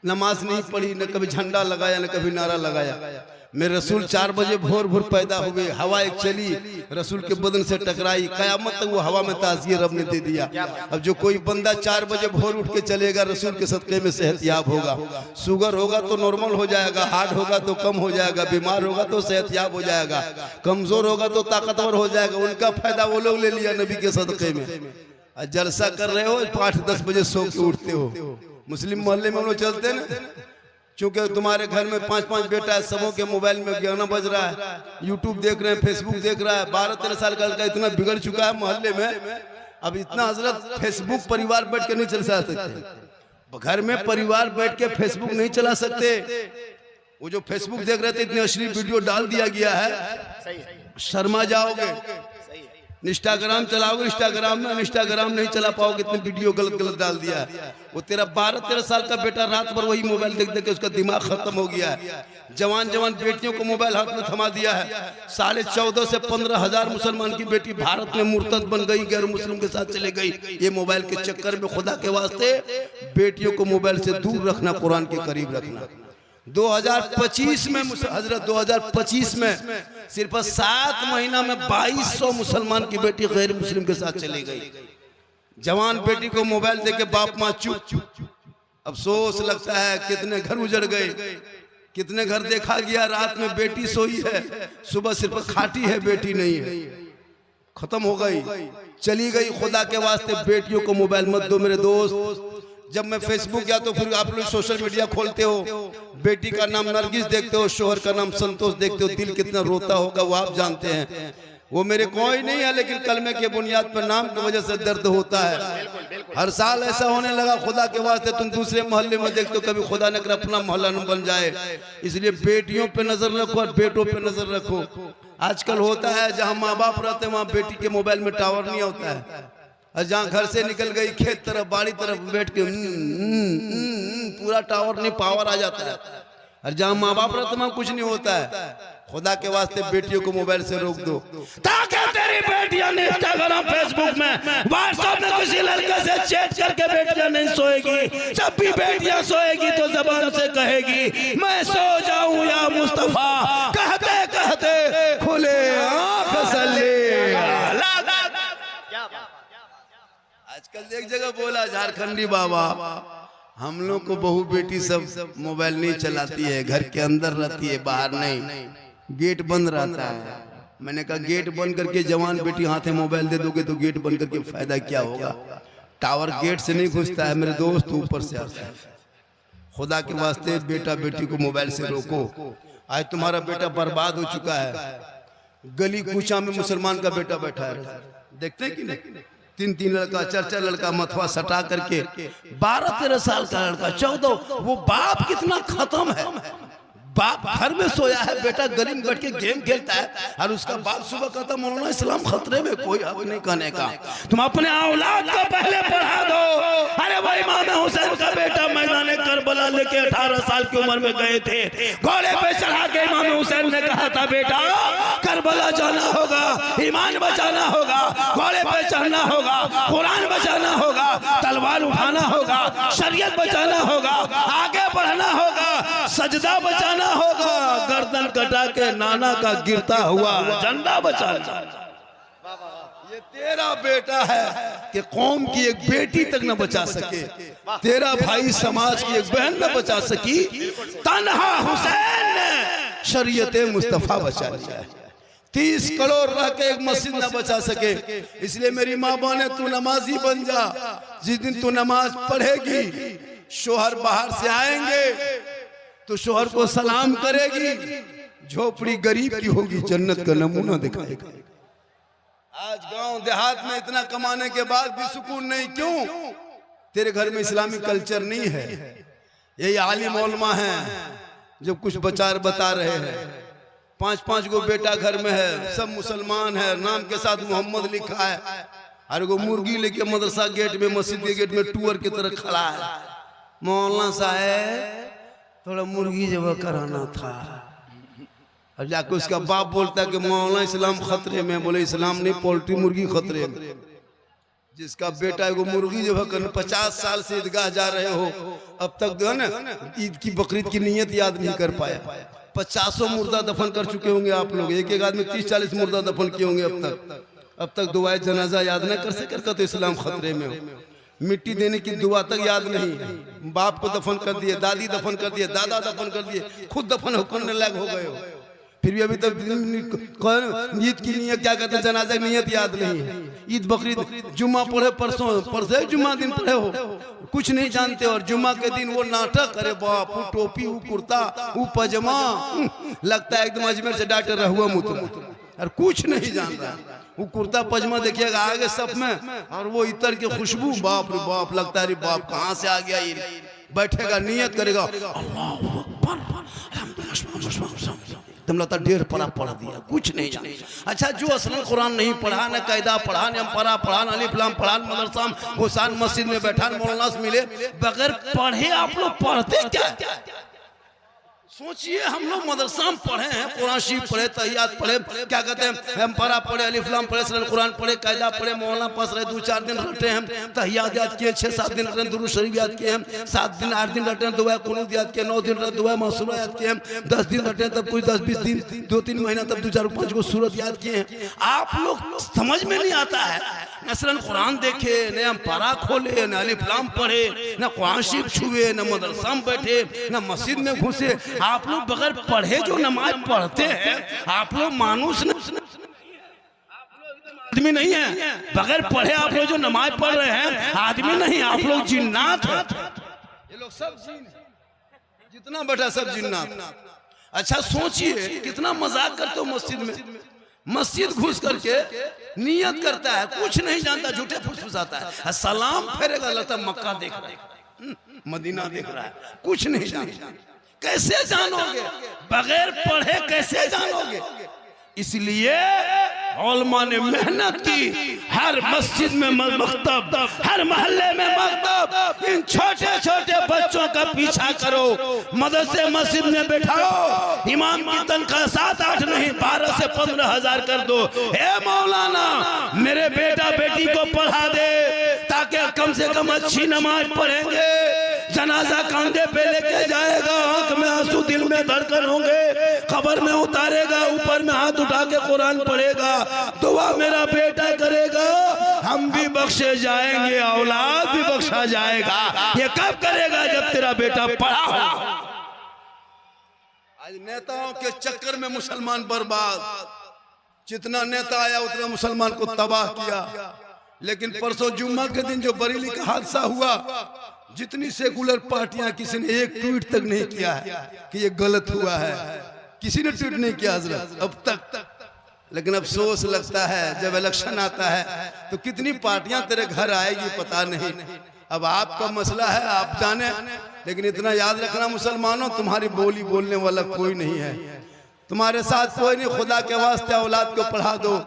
नमाज नहीं पढ़ी, न कभी झंडा लगाया, न कभी नारा लगाया। मेरे रसूल 4 बजे भोर भोर पैदा हुए, हवा एक चली, रसूल के बदन से टकराई, कयामत तक वो हवा में ताज़ियत रब ने दे दिया। अब जो कोई बंदा 4 बजे भोर उठ के चलेगा, रसूल के सदक़े में सेहतयाब होगा। शुगर होगा तो नॉर्मल हो जाएगा, हार्ट होगा तो कम हो जाएगा, बीमार होगा तो सेहतयाब हो जाएगा, कमजोर होगा तो ताकतवर हो जाएगा। उनका फायदा वो लोग ले लिया नबी के सदक़े में। जलसा कर रहे हो, 8-10 बजे सो के उठते हो। मुस्लिम मोहल्ले में हम लोग चलते हैं ना, क्योंकि तुम्हारे घर में 5-5 बेटा है, सबों के मोबाइल में गाना बज रहा है, यूट्यूब देख रहे हैं, फेसबुक देख रहा है। 12-13 साल का लड़का इतना बिगड़ चुका है मोहल्ले में। अब इतना हजरत फेसबुक परिवार बैठ के नहीं चला सकते, घर में परिवार बैठ के फेसबुक नहीं चला सकते। वो जो फेसबुक देख रहे थे, इतनी अश्लील वीडियो डाल दिया गया है, शर्मा जाओगे। इंस्टाग्राम चलाओगे, इंस्टाग्राम में इंस्टाग्राम नहीं चला पाओगे, इतने वीडियो गलत गलत डाल दिया है। वो तेरा 12-13 साल का बेटा रात भर वही मोबाइल देख देख के उसका दिमाग खत्म हो गया है। जवान जवान बेटियों को मोबाइल हाथ में थमा दिया है। 14.5 से 15,000 मुसलमान की बेटी भारत में मुर्तद बन गई, गैर मुस्लिम के साथ चले गई, ये मोबाइल के चक्कर में। खुदा के वास्ते बेटियों को मोबाइल से दूर रखना, कुरान के करीब रखना। 2025 में हजरत 2025 में सिर्फ 7 महीना में 2200 मुसलमान की बेटी गैर मुस्लिम के साथ चली गई। जवान बेटी को मोबाइल देके बाप माँ चुप। अफसोस लगता है कितने घर उजड़ गए, कितने घर देखा गया रात में बेटी सोई है, सुबह सिर्फ खाटी है, बेटी नहीं है, खत्म हो गई, चली गई। खुदा के वास्ते बेटियों को मोबाइल मत दो मेरे दोस्त। जब मैं फेसबुक या तो फिर आप लोग सोशल मीडिया खोलते हो, बेटी का नाम नरगिस देखते हो, शोहर का नाम संतोष देखते हो, दिल कितना रोता होगा वो आप जानते हैं। वो मेरे कोई नहीं है, लेकिन कलमे के बुनियाद पर नाम की वजह से दर्द होता है। हर साल ऐसा होने लगा। खुदा के वास्ते तुम दूसरे मोहल्ले में देखते हो, कभी खुदा न करे अपना मोहल्ला न बन जाए। इसलिए बेटियों पे नजर रखो और बेटों पे नजर रखो। आजकल होता है जहाँ माँ बाप रहते हैं वहाँ बेटी के मोबाइल में टावर नहीं होता है, और जहाँ घर से निकल गई खेत तरफ बाड़ी तरफ बैठ के पूरा टावर नहीं पावर आ जाता है, और जहाँ माँ बाप रहते वहाँ कुछ नहीं होता है। खुदा के वास्ते बेटियों को मोबाइल से रोक दो, ताकि तेरी बेटियां ने इंस्टाग्राम फेसबुक में व्हाट्सएप में किसी लड़के से चैट करके बेटियां नहीं सोएगी। जब भी बेटियां सोएगी तो जबान से कहेगी मैं सो जाऊं या मुस्तफा, कहते कहते खुले आंख सले। आजकल एक जगह बोला झारखंडी बाबा, हम लोग को बहू बेटी सब मोबाइल नहीं चलाती है, घर के अंदर रहती है, बाहर नहीं, गेट बंद रहता है। मैंने कहा गेट बंद करके जवान बेटी हाथ में मोबाइल दे दोगे तो गेट बंद करके फायदा क्या होगा? टावर गेट से नहीं घुसता है मेरे दोस्त, ऊपर से आता है। खुदा के वास्ते बेटा बेटी को मोबाइल से रोको। आज तुम्हारा बेटा बर्बाद हो चुका है, गली कूचा में मुसलमान का बेटा बैठा है, देखते हैं कि नहीं? 3-3 लड़का 4-4 लड़का मथवा सटा करके 12-13 साल का लड़का 14, वो बाप कितना खत्म है। बाप घर में सोया है, बेटा गली में बैठ के गेम खेलता है, और उसका बाप सुबह कहता मौलाना इस्लाम खतरे में, कोई हक नहीं कहने का। तुम अपने औलाद को पहले पढ़ा दो। अरे वही इमाम हुसैन का बेटा मैदान करबला लेके 18 साल की उम्र में गए थे, घोड़े पे चढ़ा के इमाम हुसैन ने कहा था बेटा करबला जाना होगा, ईमान बचाना होगा, घोड़े पे चढ़ना होगा, कुरान बचाना होगा, तलवार उठाना होगा, शरीयत बचाना होगा, आगे बढ़ना होगा, सजदा बचाना होगा, गर्दन कटा के नाना का गिरता हुआ झंडा बचाना। ये तेरा बेटा है कि कौम की एक बेटी तक न बचा सके, तेरा भाई समाज की एक बहन न बचा सकी, तन्हा हुसैन ने शरीयत मुस्तफा बचा लिया है। 30 करोड़ रह के एक मस्जिद न बचा सके। इसलिए मेरी माँ बहने तू नमाजी बन जा, जिस दिन तू नमाज पढ़ेगी शोहर बाहर से आएंगे तो शोहर को सलाम करेगी, झोपड़ी गरीब की होगी, जन्नत का नमूना दिखाएगा। आज गांव देहात में इतना कमाने के बाद भी सुकून नहीं, क्यों? तेरे घर में इस्लामी कल्चर नहीं है। यही आलिम उलमा है जो कुछ बता रहे हैं, 5-5 गो बेटा घर में है, सब मुसलमान है, नाम के साथ मोहम्मद लिखा है, और वो मुर्गी लेके मदरसा गेट में मस्जिद के गेट में टूअर की तरह खड़ा है। मौलाना साहब थोड़ा मुर्गी जब कराना था, और जाके उसका बाप बोलता है कि मौलाना इस्लाम खतरे में। बोले इस्लाम नहीं, पोल्ट्री मुर्गी खतरे में। जिसका बेटा है वो मुर्गी जो है 50 साल से ईदगाह जा रहे हो, अब तक जो है ना ईद की बकरीद की नियत याद नहीं कर पाया। 50 मुर्दा दफन कर चुके होंगे आप लोग, एक आदमी 30-40 मुर्दा दफन किए होंगे अब तक दुआए जनाजा याद न कर सके तो इस्लाम खतरे में हो। मिट्टी देने की दुआ तक याद नहीं, बाप को दफन कर दिए, दादी दफन कर दिए, दादा दफन कर दिए, खुद दफन करने लायक हो गए हो, फिर भी अभी तक ईद की नियत क्या कहते हैं, जनाजा की नियत याद नहीं है। ईद बकरीद जुम्मा पढ़े, परसों जुम्मा दिन पढ़े हो, कुछ नहीं जानते। और जुम्मा के दिन वो नाटक, अरे बाप, वो टोपी, वो कुर्ता, वो पजामा, लगता है एकदम अजमेर से डॉक्टर रहुआ मुतरा, और कुछ नहीं जानता। वो कुर्ता पजामा देखिएगा आगे सब में, और वो इतर की खुशबू, बाप रे बाप, लगता है बाप कहाँ से आ गया ये। बैठेगा नियत करेगा अल्लाहू अकबर, तुम लगता 1.5 पढ़ा पढ़ दिया, कुछ नहीं जाने। अच्छा, जो असलन कुरान नहीं पढ़ा, न कायदा पढ़ा, न अम्परा पढ़ा, न अलिफ लाम पढ़ा, मदरसा घुसान मस्जिद में बैठा, मौलाना से मिले, बगैर पढ़े आप लोग पढ़ते क्या? सोचिए, हम लोग मदरसा में पढ़े हैं, कुरान शरीफ पढ़े, तहियात पढ़े, क्या कहते हैं, अम्परा पढ़े, अलिफ लाम पढ़े, सरल कुरान पढ़े, कायदा पढ़े, मौलाना पास रहे, 2-4 दिन रटे हैं, तहियात याद किए, 6-7 दिन रटे, दुरूद शरीफ याद किए हैं, 7 दिन 8 दिन रटे, दुआ कुनूत याद किए, 9 दिन रटे, दुआ मासूरा याद किए, 10 दिन रटे, तब कुछ 10-20 दिन, 2-3 महीना, तब 2-4-5 को सूरत याद किए हैं। आप लोग समझ में नहीं आता है, न कुरान देखे, न अम्परा खोले, न अलिफ लाम पढ़े, न कुरान शरीफ छुए, न मदरसा में बैठे, न मस्जिद में घुसे। आप लोग बगैर पढ़े जो नमाज पढ़ते हैं, आप लोग मानुस आदमी नहीं है। बगैर पढ़े आप लोग जो नमाज पढ़ रहे हैं, आदमी नहीं, आप लोग जिन्नात हैं। ये लोग सब जिन, जितना बैठा सब जिन्नात। अच्छा सोचिए, कितना मजाक करते हो मस्जिद में। मस्जिद घुस करके नियत करता है, कुछ नहीं जानता, झूठे फुसफुसाता है, सलाम फेरेगा, लगता मक्का देख रहा है, मदीना देख रहा है, कुछ नहीं जानता। कैसे जानोगे? बगैर पढ़े कैसे जानोगे? इसलिए उलमा ने मेहनत की, हर मस्जिद में मकतब, हर मोहल्ले में मकतब। इन छोटे छोटे बच्चों का पीछा करो, मदरसे मस्जिद में बैठाओ। इमाम की तनख्वाह 7-8 नहीं 12 से 15 हजार कर दो। हे मौलाना, मेरे बेटा बेटी को पढ़ा दे ताकि कम से कम अच्छी नमाज पढ़ेंगे। जनाजा कंधे पे लेके जाएगा, आंख में आंसू, दिल में धड़कन होंगे, कब्र में उतारेगा, ऊपर में हाथ उठा के कुरान पढ़ेगा, दुआ मेरा बेटा करेगा, हम भी बख्शे जाएंगे, औलाद भी बख्शा जाएगा। ये कब करेगा? जब तेरा बेटा पढ़ा हो। आज नेताओं के चक्कर में मुसलमान बर्बाद, जितना नेता आया उतना मुसलमान को तबाह किया। लेकिन परसों जुम्मा के दिन जो बरेली का हादसा हुआ, जितनी सेकुलर पार्टियां, किसी ने एक ट्वीट तक नहीं किया है कि ये गलत हुआ है। किसी ने ट्वीट नहीं किया हजरत अब तक। लेकिन अफसोस लगता है जब इलेक्शन आता है तो कितनी पार्टियां तेरे घर आएगी पता नहीं। अब आपका मसला है, आप जाने। लेकिन इतना याद रखना मुसलमानों, तुम्हारी बोली बोलने वाला कोई नहीं है, तुम्हारे साथ कोई नहीं। खुदा के वास्ते औलाद को पढ़ा दो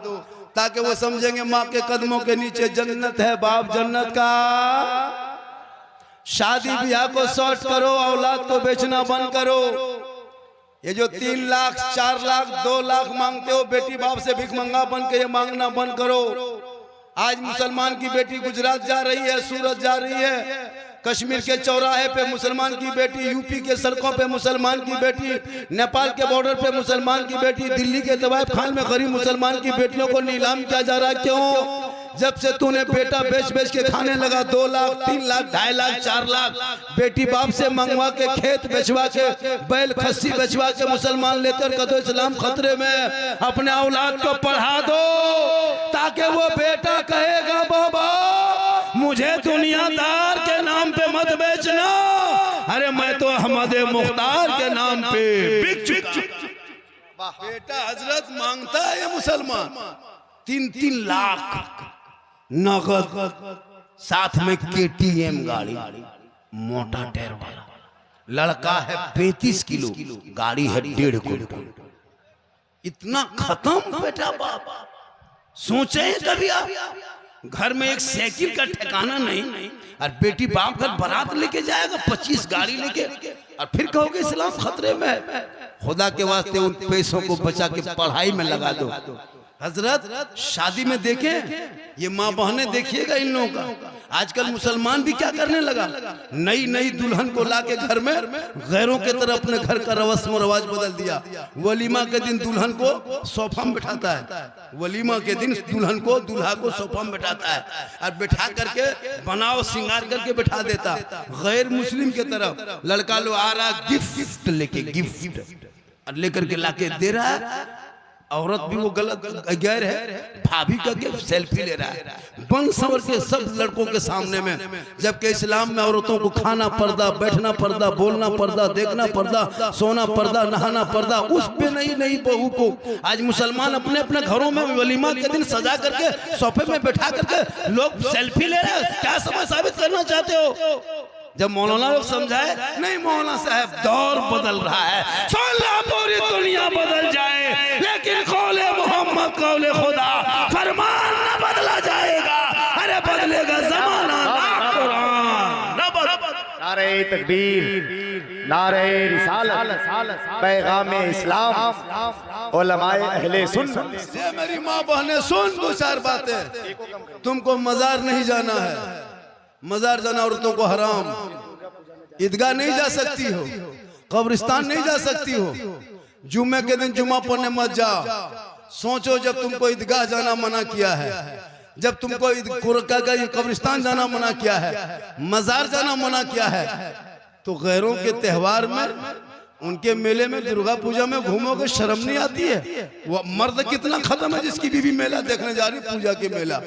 ताकि वो समझेंगे माँ के कदमों के नीचे जन्नत है, बाप जन्नत का। शादी ब्याह को शॉर्ट करो, औलाद को बेचना बंद करो। ये जो 3 लाख 4 लाख 2 लाख मांगते हो, बेटी बाप से भिख मंगा बन के ये मांगना बंद करो। आज मुसलमान की बेटी गुजरात जा रही है, सूरत जा रही है, कश्मीर के चौराहे पे मुसलमान की बेटी, यूपी के सड़कों पे मुसलमान की बेटी, नेपाल के बॉर्डर पे मुसलमान की बेटी, दिल्ली के तवायफ खान में गरीब मुसलमान की बेटियों को नीलाम किया जा रहा है। क्यों? जब से तूने बेटा बेच बेच के खाने लगा, 2 लाख 3 लाख 2.5 लाख 4 लाख बेटी बाप से मंगवा के, खेत बेचवा के, बैल खस्सी बेचवा के मुसलमान लेकर कदो इस्लाम खतरे में। अपने औलाद को पढ़ा दो ताकि वो बेटा कहेगा बाबा मुझे दुनियादार के नाम पे मत बेचना, अरे मैं तो अहमद मुख्तार के नाम पे बिक चुका। बेटा हजरत मांगता है ये मुसलमान 3-3 लाख नगद, साथ में KTM गाड़ी, मोटा टायर वाला। लड़का है 35 किलो, गाड़ी है 1.5 क्विंटल। इतना खत्म बेटा बाप। सोचे कभी आप, घर में एक साइकिल का ठिकाना नहीं, और बेटी बाप घर बारात लेके जाएगा 25 गाड़ी लेके, और फिर कहोगे इस्लाम खतरे में। खुदा के वास्ते उन पैसों को बचा के पढ़ाई में लगा दो। हजरत शादी में देखे ये माँ बहने, देखिएगा इन लोगों का। आजकल मुसलमान भी क्या करने लगा, नई नई दुल्हन को लाके घर में गैरों के तरह अपने घर का रस्म रवाज बदल दिया। वलीमा के दिन दुल्हन को सोफा में बिठाता है, वलीमा के दिन दुल्हन को दूल्हा को सोफा में बिठाता है, और बिठा करके बनाओ श्रृंगार करके बिठा देता। गैर मुस्लिम के तरफ लड़का लो आ रहा गिफ्ट लेके, गिफ्ट लेकर के लाके दे रहा है। औरत भी वो गलत गैर है, भाभी का के सेल्फी ले रहा है बन संवर के सब लड़कों के सामने में। जबकि इस्लाम में औरतों को खाना पर्दा, बैठना पर्दा, बोलना पर्दा, देखना पर्दा, सोना पर्दा, नहाना पर्दा। उस पे नई बहू को आज मुसलमान अपने अपने घरों में वलीमा के दिन सजा करके सोफे में बैठा करके लोग सेल्फी ले रहे हैं। क्या समझ साबित करना चाहते हो? जब मौलाना लोग समझाए, नहीं मौलाना साहब दौर बदल रहा है, पूरी दुनिया बदल जाए लेकिन कौले मोहम्मद कौले खुदा, फरमान न बदला जाएगा। अरे बदलेगा जमाना ना कुरान ना बदल। नारे तकबीर, नारे रिसालत, पैगाम इस्लाम, उलमाए अहले सुन्नत। मेरी माँ बहने सुन 2-4 बातें। तुमको मजार नहीं जाना है, मजार जाना औरतों को हराम। ईदगाह नहीं जा सकती हो, कब्रिस्तान नहीं जा सकती हो, जुम्मे के दिन जुम्मा पढ़ने मत जाओ। सोचो जब तुमको ईदगाह जाना मना किया है, जब तुमको कब्रिस्तान जाना मना किया है, मजार जाना मना किया है, तो गैरों के त्यौहार में, उनके मेले में, दुर्गा पूजा में घूमोगे, शर्म नहीं आती है? वो मर्द कितना खत्म है जिसकी बीवी मेला देखने जा रही, पूजा के मेला।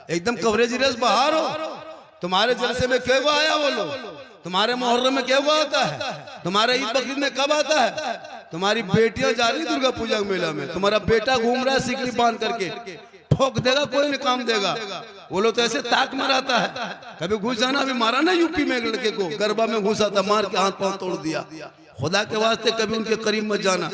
एकदम कवरेज रस बाहर हो। तुम्हारे जलसे में क्यों आया वो लोग? तुम्हारे मुहर्रम में क्यों आता है? तुम्हारे ईद बकरीद में कब आता है? तुम्हारी बेटियां जा रही दुर्गा पूजा के मेला में, तुम्हारा बेटा घूम रहा है सिकड़ी बांध करके, ठोक देगा कोई नहीं काम देगा। वो लोग तो ऐसे ताक मराता है। कभी घुस जाना, अभी मारा ना यूपी में एक लड़के को, गरबा में घुसा था, मार के हाथ पांव तोड़ दिया। खुदा के वास्ते कभी उनके करीब मत जाना।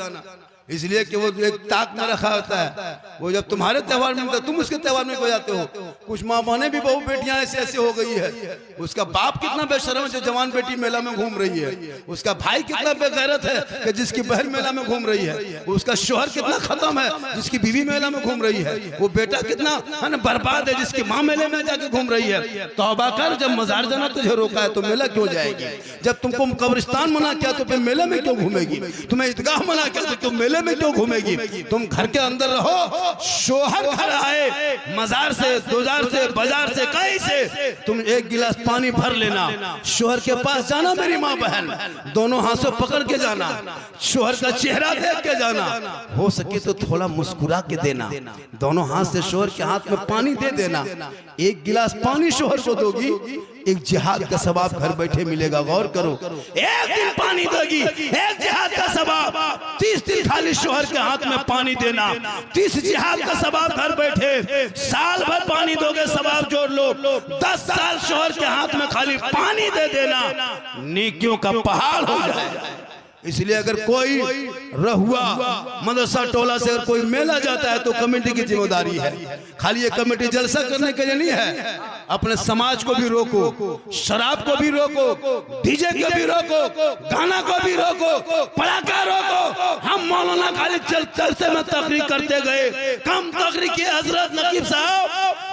इसलिए कि वो एक ताक में रखा होता है, वो जब तुम्हारे त्योहार में होता है तुम उसके त्योहार में हो जाते हो। कुछ माँ बहने भी बहू बेटियां ऐसे ऐसे हो गई है, उसका बाप कितना बेशर्म है जो जवान बेटी मेला में घूम रही है, उसका भाई कितना बेगैरत है कि जिसकी बहन मेला में घूम रही है, उसका शोहर कितना खत्म है जिसकी बीवी मेला में घूम रही है, वो बेटा कितना है ना बर्बाद है जिसकी माँ मेले में जाके घूम रही है। तौबा कर, जब मजार जाना तुझे रोका है तो मेला क्यों जाएगी? जब तुमको कब्रिस्तान मना किया तो फिर मेले में क्यों घूमेगी? तुम्हें ईदगाह मना किया तो तुम मेले में क्यों घूमेगी? तुम घर के अंदर रहो। शोहर घर आए मजार से, गुजार से, बाजार से, कहीं से, तुम एक गिलास पानी भर लेना, शोहर के पास जाना मेरी माँ बहन, दोनों हाथों पकड़ के जाना, शोहर का चेहरा देख के जाना, हो सके तो थोड़ा मुस्कुरा के देना, दोनों हाथ से शोहर के हाथ में पानी दे देना। एक गिलास पानी शोहर को दोगी, एक जिहाद का सवाब घर बैठे मिलेगा। गौर करो, एक दिन पानी दोगी, एक जिहाद का सवाब। 30 दिन खाली शोहर के हाथ में पानी देना, 30 जिहाद का सवाब घर बैठे। साल भर पानी दोगे, सवाब जोड़ लो, 10 साल शोहर के हाथ में खाली पानी दे देना, नेकियों का पहाड़ हो जाएगा। इसलिए अगर कोई रहुआ मदरसा टोला से अगर कोई मेला जाता है तो कमेटी की जिम्मेदारी है। खाली ये कमेटी जलसा करने के लिए नहीं है, अपने समाज को भी रोको, शराब को भी रोको, डीजे को भी रोको, गाना को भी रोको, पटाखा रोको। हम मौलाना खाली जलसे में तकरीर करते गए, कम तकरीर की हजरत नकीब साहब,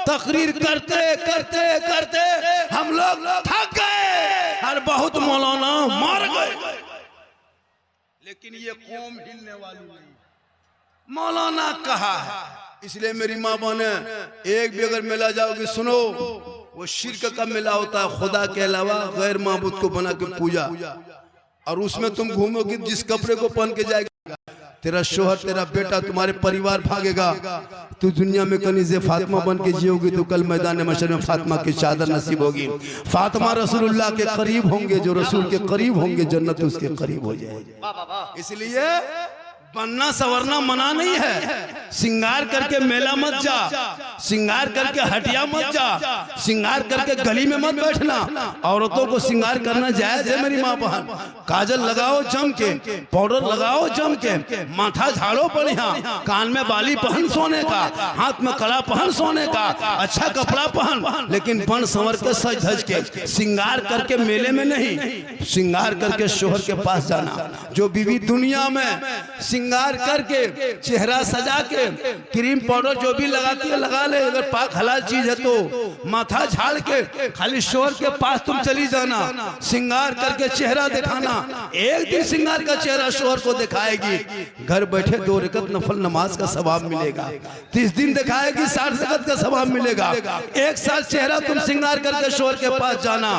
तकरीर करते करते करते हम लोग थक गए और बहुत मौलाना मर गए। लेकिन ये कौम हिलने वाली नहीं, मौलाना कहा है। इसलिए मेरी माँ बहने, एक भी अगर मेला जाओगी सुनो, वो शिर्क का मेला होता है, खुदा के अलावा गैर माबूद को बना के पूजा, और उसमें तुम घूमोगी जिस कपड़े को पहन के जाएगी, तेरा शोहर, तेरा बेटा, तुम्हारे परिवार भागेगा। तू दुनिया में कनीज़े फातिमा बन के जियोगी तो कल मैदान मशर में फातिमा की चादर नसीब होगी। फातिमा रसूलुल्लाह के करीब होंगे, जो रसूल के करीब होंगे जन्नत उसके करीब हो जाएगी। इसलिए बनना सवरना मना नहीं है। सिंगार करके मेला मत जा, सिंगार करके हटिया मत जा, सिंगार करके गली में मत बैठना। औरतों को सिंगार करना जायज है मेरी माँ बहन। काजल लगाओ जम के, पाउडर लगाओ जम के, माथा झाड़ो बढ़िया, कान में बाली पहन सोने का, हाथ में कड़ा पहन सोने का, अच्छा कपड़ा पहन, लेकिन बन संवर के सज धज के। सिंगार करके मेले में नहीं, सिंगार करके शोहर के पास जाना। जो बीवी दुनिया में सिंगार करके, चेहरा सजा के, क्रीम पाउडर जो भी लगाती है लगा ले, अगर पाक हलाल चीज है तो माथा झाड़ के खाली शोहर के पास तुम चली जाना, सिंगार करके चेहरा दिखाना। एक दिन सिंगार का चेहरा शोहर को दिखाएगी, घर बैठे 2 रकत नफल नमाज का सवाब मिलेगा। 30 दिन दिखाएगी, 60 रकत का सवाब मिलेगा। 1 साल चेहरा तुम सिंगार करके शोहर के पास जाना,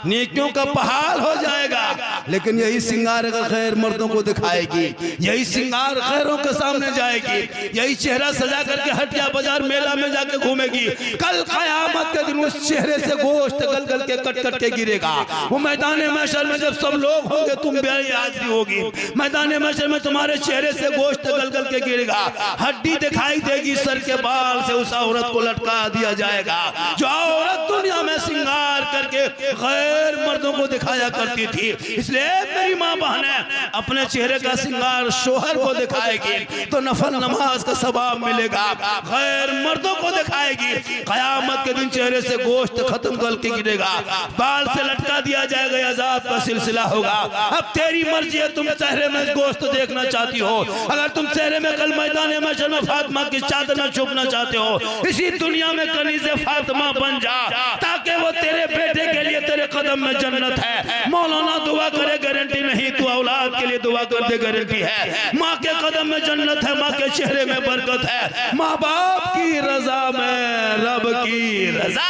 नेकियों का पहाड़ हो जाएगा। लेकिन यही सिंगार अगर गैर मर्दों को दिखाएगी, यही सिंगार गैरों के सामने जाएगी, यही चेहरा सजा करके हटिया बाजार मेला में जाके घूमेगी, कल क़यामत के दिन उस चेहरे से गोश्त गल गल के कट कट के गिरेगा। वो मैदान महशर में जब सब लोग होंगे, तुम बेहाई हाजिरी होगी, मैदान महशर में तुम्हारे चेहरे से गोश्त गल गल के गिरेगा, हड्डी दिखाई देगी, सर के बाल से उस औरत को लटका दिया जाएगा जो औरत दुनिया में सिंगार करके गैर मर्दों को दिखाया करती थी। इसलिए मेरी माँ बहने, अपने चेहरे का सिंगार शोहर को दिखाएगी तो नफल नमाज का सवाब मिलेगा, गैर मर्दों को दिखाएगी, कयामत के दिन चेहरे से गोश्त खत्म कर के गिरेगा, बाल से लटका दिया जाएगा, अजाब का सिलसिला होगा। अब तेरी मर्जी है, तुम चेहरे में गोश्त देखना चाहती हो, अगर तुम चेहरे में कल मैदान महशर में फातिमा की चादर न छुपना चाहते हो, इसी दुनिया में कनीज़े फातिमा बन जा, ताकि वो तेरे बेटे के लिए तेरे कदम में जन्नत है। मौलाना दुआ करे गारंटी नहीं, तू औलाद के लिए दुआ कर दे गारंटी है। माँ के कदम में जन्नत है, माँ के चेहरे में बरकत है, माँ बाप की रजा में रब की रजा।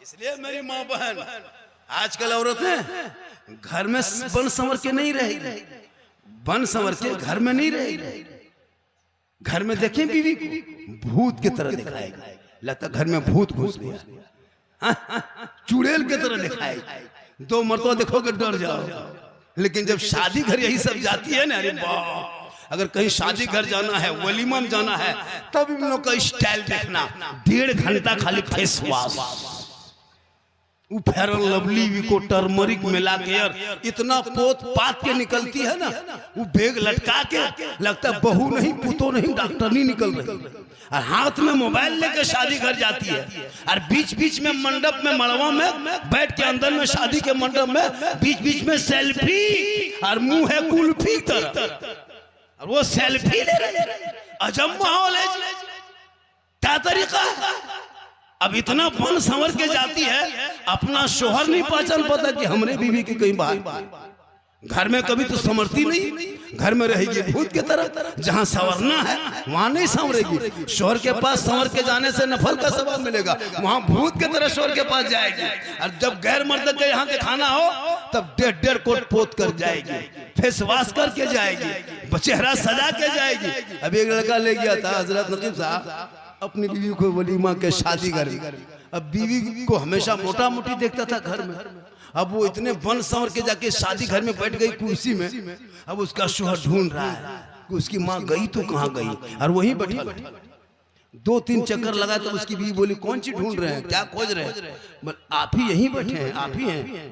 इसलिए मेरी माँ बहन, आजकल औरतें घर में बन संवर के नहीं रही, बन संवर के घर में नहीं रही, घर में देखें बीवी को भूत की तरह दिखाएगा, लगता घर में भूत घुस गया, चुड़ैल की तरह दिखाएगा, 2 मरतबा देखोगे डर जाओ। लेकिन जब शादी घर यही सब जाती है ना, अरे वाह, अगर कहीं शादी घर जाना है, वलीमा में जाना है, तब इन लोग का स्टाइल देखना, 1.5 घंटा खाली फेस वॉश, वो फेरल लवली को टर्मरिक मिला के यार इतना पोत पात के निकलती है ना, वो बेग लटका के लगता है बहू नहीं पुतो नहीं डॉक्टरनी निकल रही, और हाथ में मोबाइल लेकर शादी घर जाती है, और बीच बीच में मंडप में मड़वा में बैठ के अंदर में शादी के मंडप में बीच बीच में सेल्फी, और मुंह है कुल्फी तरह, और वो सेल्फी ले रहे। अजब माहौल है, क्या तरीका है। अब इतना बन संवर के जाती है, अपना शोहर नहीं पहचान पाता कि हमरे बीवी की कहीं बात, घर में कभी तो संवरती नहीं, घर में रहेगी भूत की तरह, जहां संवरना है वहां नहीं संवरेगी। शोहर के पास संवर के जाने से नफल का सवाब मिलेगा, वहां भूत की तरह शोहर के पास जाएगी, और जब गैर मर्द के यहाँ के खाना हो तब 1.5 कोट पोत कर जाएगी, फेस वॉश करके जाएगी, चेहरा सजा के जाएगी। अभी एक लड़का ले गया था हजरत नकीब साहब अपनी बीवी को वलीमा के शादी घर में। अब बीवी को हमेशा मोटा मोटी देखता था घर में, अब वो इतने बन संवर के जाके शादी घर में बैठ गई कुर्सी में। अब उसका शोहर ढूंढ रहा है कि उसकी माँ गई तो कहाँ गई, और वहीं बैठा 2-3 चक्कर लगा तो उसकी बीवी बोली कौन सी ढूंढ रहे हैं, क्या खोज रहे हैं। बोल आप ही यहीं बैठे हैं, आप ही हैं।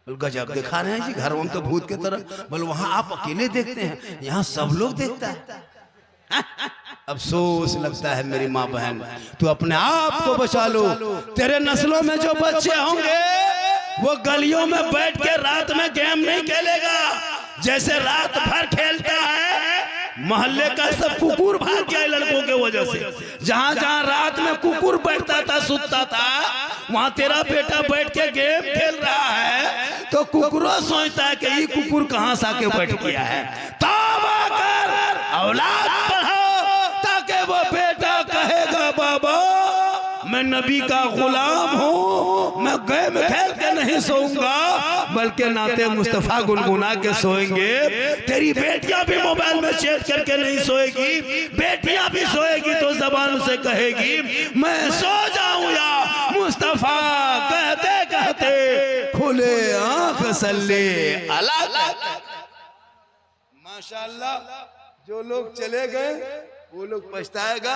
बोल गजब दिखा रहे हैं जी, घर में तो भूत की तरह। बोल वहां आप अकेले देखते हैं, यहाँ सब लोग देखता है। अफसोस लगता है मेरी माँ बहन, तू अपने आप को बचा लो। तेरे नस्लों में जो बच्चे होंगे वो गलियों में बैठ के रात में गेम नहीं खेलेगा, जैसे रात भर खेलता है मोहल्ले का सब कुकुर भाग गया लड़कों के वजह से। जहां जहां रात में कुकुर बैठता था सुतता था, वहां तेरा बेटा बैठ के गेम खेल रहा है, तो कुकुरों सोचता है कि ये कुकुर कहां से आके बैठ गया है। तौबा कर, औलाद पढ़ाओ, ताकि वो बेटा कहेगा बाबा मैं नबी का गुलाम हूँ, मैं गेम खेल के नहीं सोऊंगा बल्कि नाते मुस्तफा गुनगुना के सोएंगे। तेरी बेटियां भी मोबाइल में चैट करके नहीं सोएगी, बेटियां भी सोएगी तो जबान से कहेगी मैं सो जाऊं या मुस्तफा, कहते कहते खुले आंख सल्ले अला। माशाअल्लाह, जो लोग चले गए वो लोग पछताएगा।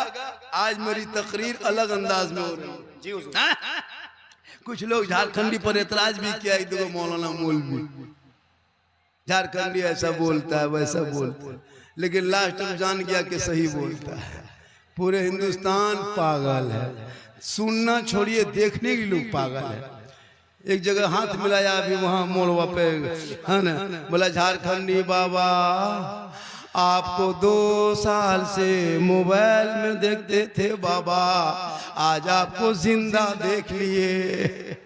आज मेरी तकरीर अलग अंदाज में हो रही है जी हुजूर। कुछ लोग झारखंडी पर एतराज भी किया, देखो मौलाना मौलवी झारखंडी ऐसा बोलता है वैसा बोलता है, लेकिन लास्ट में जान गया कि सही बोलता है। पूरे हिंदुस्तान पागल है, सुनना छोड़िए देखने के लोग पागल है। एक जगह हाथ मिलाया अभी वहां मोड़वा पे है ना, बोला झारखंडी बाबा आपको 2 साल से मोबाइल में देखते थे बाबा, आज आपको जिंदा देख लिए।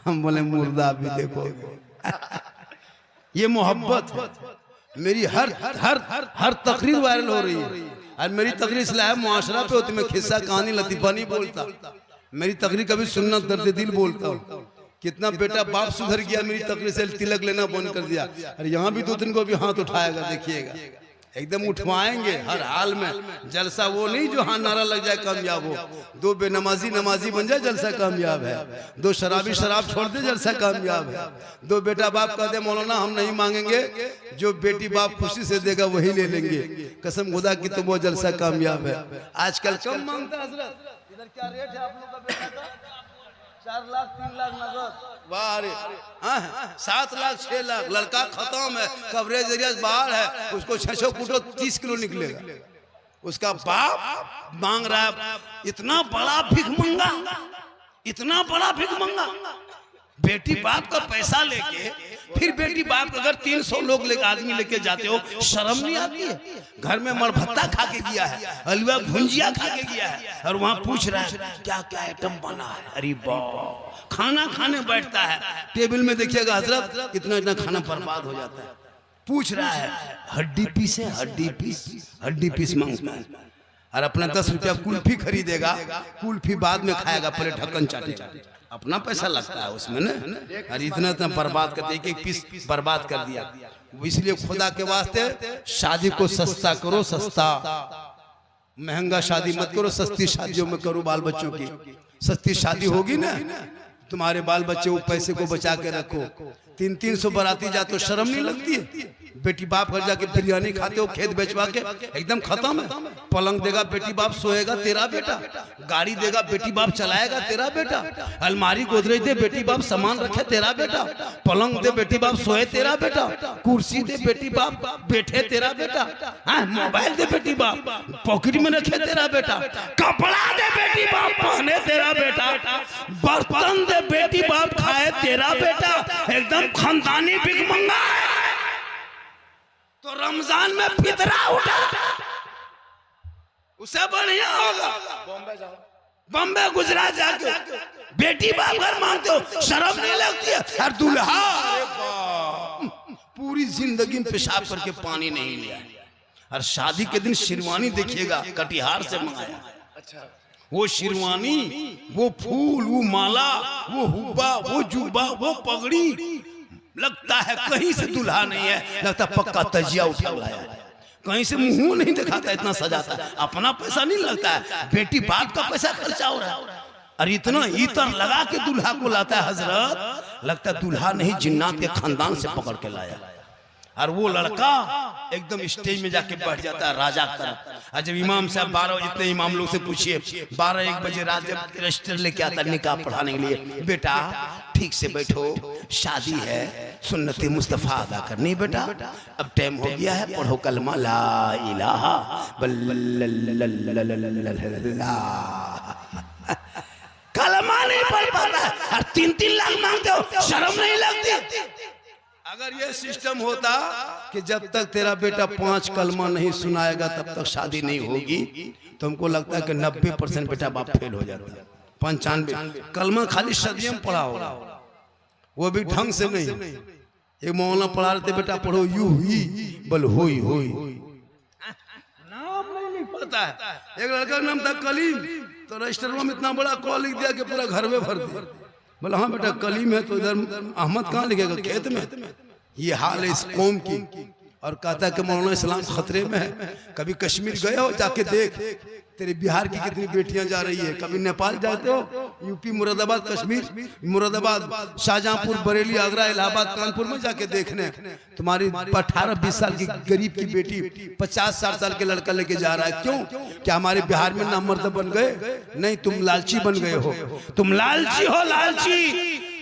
हम बोले मुर्दा भी देखोगे। ये मोहब्बत है। मेरी हर हर हर हर तकरीर वायरल हो रही है, और मेरी तकरीर इसलिए मुआशरा पे होती, मैं खिस्सा कहानी लतीफा नहीं बोलता। मेरी तकरीर कभी सुन्नत दर्द दिल बोलता हूँ। कितना बेटा बाप सुधर गया मेरी तकरीर से, तिलक लेना बंद कर दिया। अरे यहाँ भी 2-3 को भी हाथ उठाएगा, देखिएगा एकदम उठवाएंगे हर हाल में। जलसा वो नहीं जो हाँ नारा लग जाए कामयाब हो, 2 बेनमाजी नमाजी बन जाए जलसा कामयाब है, 2 शराबी शराब छोड़ दे जलसा कामयाब है, 2 बेटा बाप कह दे मौलाना हम नहीं मांगेंगे, जो बेटी बाप खुशी से देगा वही ले लेंगे, कसम खुदा की तो वो जलसा कामयाब है। आजकल कम मांगता हजरत, इधर क्या रेट है आप लोग का बेटा का? 4 लाख 3 लाख नगद, वाह रे 7 लाख 6 लाख। लड़का खत्म है, कवरेज एरिया बाहर है, उसको 600 फुटो 30 किलो निकलेगा। उसका बाप मांग रहा है इतना बड़ा भिख मंगा, इतना बड़ा भिख मंगा। बेटी बाप का पैसा लेके फिर बेटी बाप अगर 300 लोग लेके आदमी लेके जाते हो, शर्म नहीं आती है? घर में मरभत्ता खा के गया है, हलवा भुंजिया खा के गया है, और वहां पूछ रहा है क्या क्या आइटम बना है। अरे बाप, खाना खाने बैठता है, टेबल में देखिएगा हजरत इतना इतना खाना बर्बाद हो जाता है। पूछ रहा है हड्डी पीस है, हड्डी पीस मांगता है, और अपना 10 रुपया कुल्फी खरीदेगा, कुल्फी बाद में खाएगा, पहले ढक्कन चाटेगा। अपना पैसा लगता है उसमें ना, और इतना इतना बर्बाद करते, एक पीस बर्बाद कर दिया। इसलिए खुदा के वास्ते शादी को सस्ता करो, सस्ता, महंगा शादी मत करो, सस्ती शादियों में करो। बाल बच्चों की सस्ती शादी होगी ना, तुम्हारे बाल बच्चे वो पैसे को बचा के रखो। 300-300 बाराती जा तो शर्म नहीं लगती है? बेटी बाप घर जाके बिरयानी खाते हो खेत बेचवा के, एकदम खत्म है। पलंग देगा बेटी बाप सोएगा तेरा बेटा, गाड़ी देगा बेटी बाप चलाएगा तेरा बेटा, अलमारी गोदरेज दे बेटी बाप सामान रखे तेरा बेटा, पलंग दे बेटी बाप सोए तेरा बेटा, कुर्सी दे बेटी बाप बैठे तेरा बेटा, मोबाइल दे बेटी बाप पॉकेट में रखे तेरा बेटा, कपड़ा दे बेटी बाप पहने तेरा बेटा, बर्तन दे बेटी बाप खाए तेरा बेटा, एकदम खानदानी भिखमंगा है। तो रमजान में फितरा उठा, उसे बढ़िया होगा बॉम्बे जाओ, बम्बे गुजरात जाके बेटी बाप घर मांगते हो, शर्म नहीं लगती है? और दूल्हा पूरी जिंदगी में पेशाब करके पानी नहीं लिया, और शादी के दिन शेरवानी देखिएगा कटिहार से मंगाया। अच्छा वो शेरवानी, वो फूल, वो माला, वो हुब्बा, वो जुब्बा, वो पगड़ी, लगता है कहीं से दूल्हा नहीं है, लगता पक्का तजिया उठा लाया, कहीं से मुंह नहीं दिखाता, इतना सजाता है। अपना पैसा नहीं लगता है, बेटी बाप का पैसा खर्चा हो रहा है, और इतना इतर लगा के दूल्हा को लाता है हजरत, लगता है दूल्हा नहीं जिन्नात के खानदान से पकड़ के लाया। और वो लड़का एकदम स्टेज में जाके बैठ जाता है राजा की तरफ। और जब इमाम साहब 12 जितने इमाम लोग से पूछिए 12-1 बजे रात जब रजिस्टर लेके आता निकाह पढ़ाने के लिए, बेटा ठीक से बैठो, शादी है, सुन्नत मुस्तफा अदा करनी बेटा, अब टाइम हो गया है, पढ़ो कलमा ला इलाहा कलमा नहीं पढ़ पाता और 3-3 लाख मांगते हो, शर्म नहीं लगती? अगर ये सिस्टम होता कि जब तक तेरा बेटा 5 कलमा नहीं सुनाएगा तब तक शादी नहीं होगी, तो हमको लगता है कि 90% बेटा बाप फेल हो जाता है। 95 कलमा खाली सदियों में पढ़ा होगा, वो भी ढंग से नहीं। एक मौलाना पढ़ा रहे थे, बेटा पढ़ो यू ही बल होई होई, नाम नहीं पता है। एक लड़का का नाम था कलीम, तो रजिस्टर में इतना बड़ा कॉल लिख दिया कि पूरा घर में भर दिया। बोला हाँ बेटा कलीम है, तो इधर अहमद कहाँ लिखेगा, खेत में। ये हाल है इस कौम की। और कहता है कि मौलाना इस्लाम खतरे में है। कभी कश्मीर गए हो, जाके देख तेरे बिहार की कितनी बेटियां जा रही है। कभी नेपाल जाते हो, यूपी मुरादाबाद, कश्मीर मुरादाबाद, शाहजहांपुर, बरेली, आगरा, इलाहाबाद, कानपुर में जाके देखने, तुम्हारी 18-20 साल की गरीब की बेटी 50-60 साल के लड़का लेके जा रहा है। क्यों? क्या हमारे बिहार में नामर्द बन गए? नहीं, तुम लालची बन गए हो, तुम लालची हो, लालची।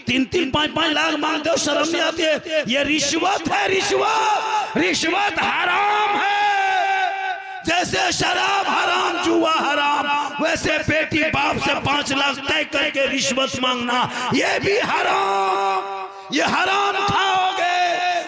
3-3, 5-5 लाख मांगते हो, शर्म नहीं आती है? ये रिश्वत है, रिश्वत, रिश्वत हराम है। जैसे शराब हराम, जुआ हराम, वैसे बेटी बाप से 5 लाख तय करके रिश्वत मांगना ये भी हराम। ये हराम खाओगे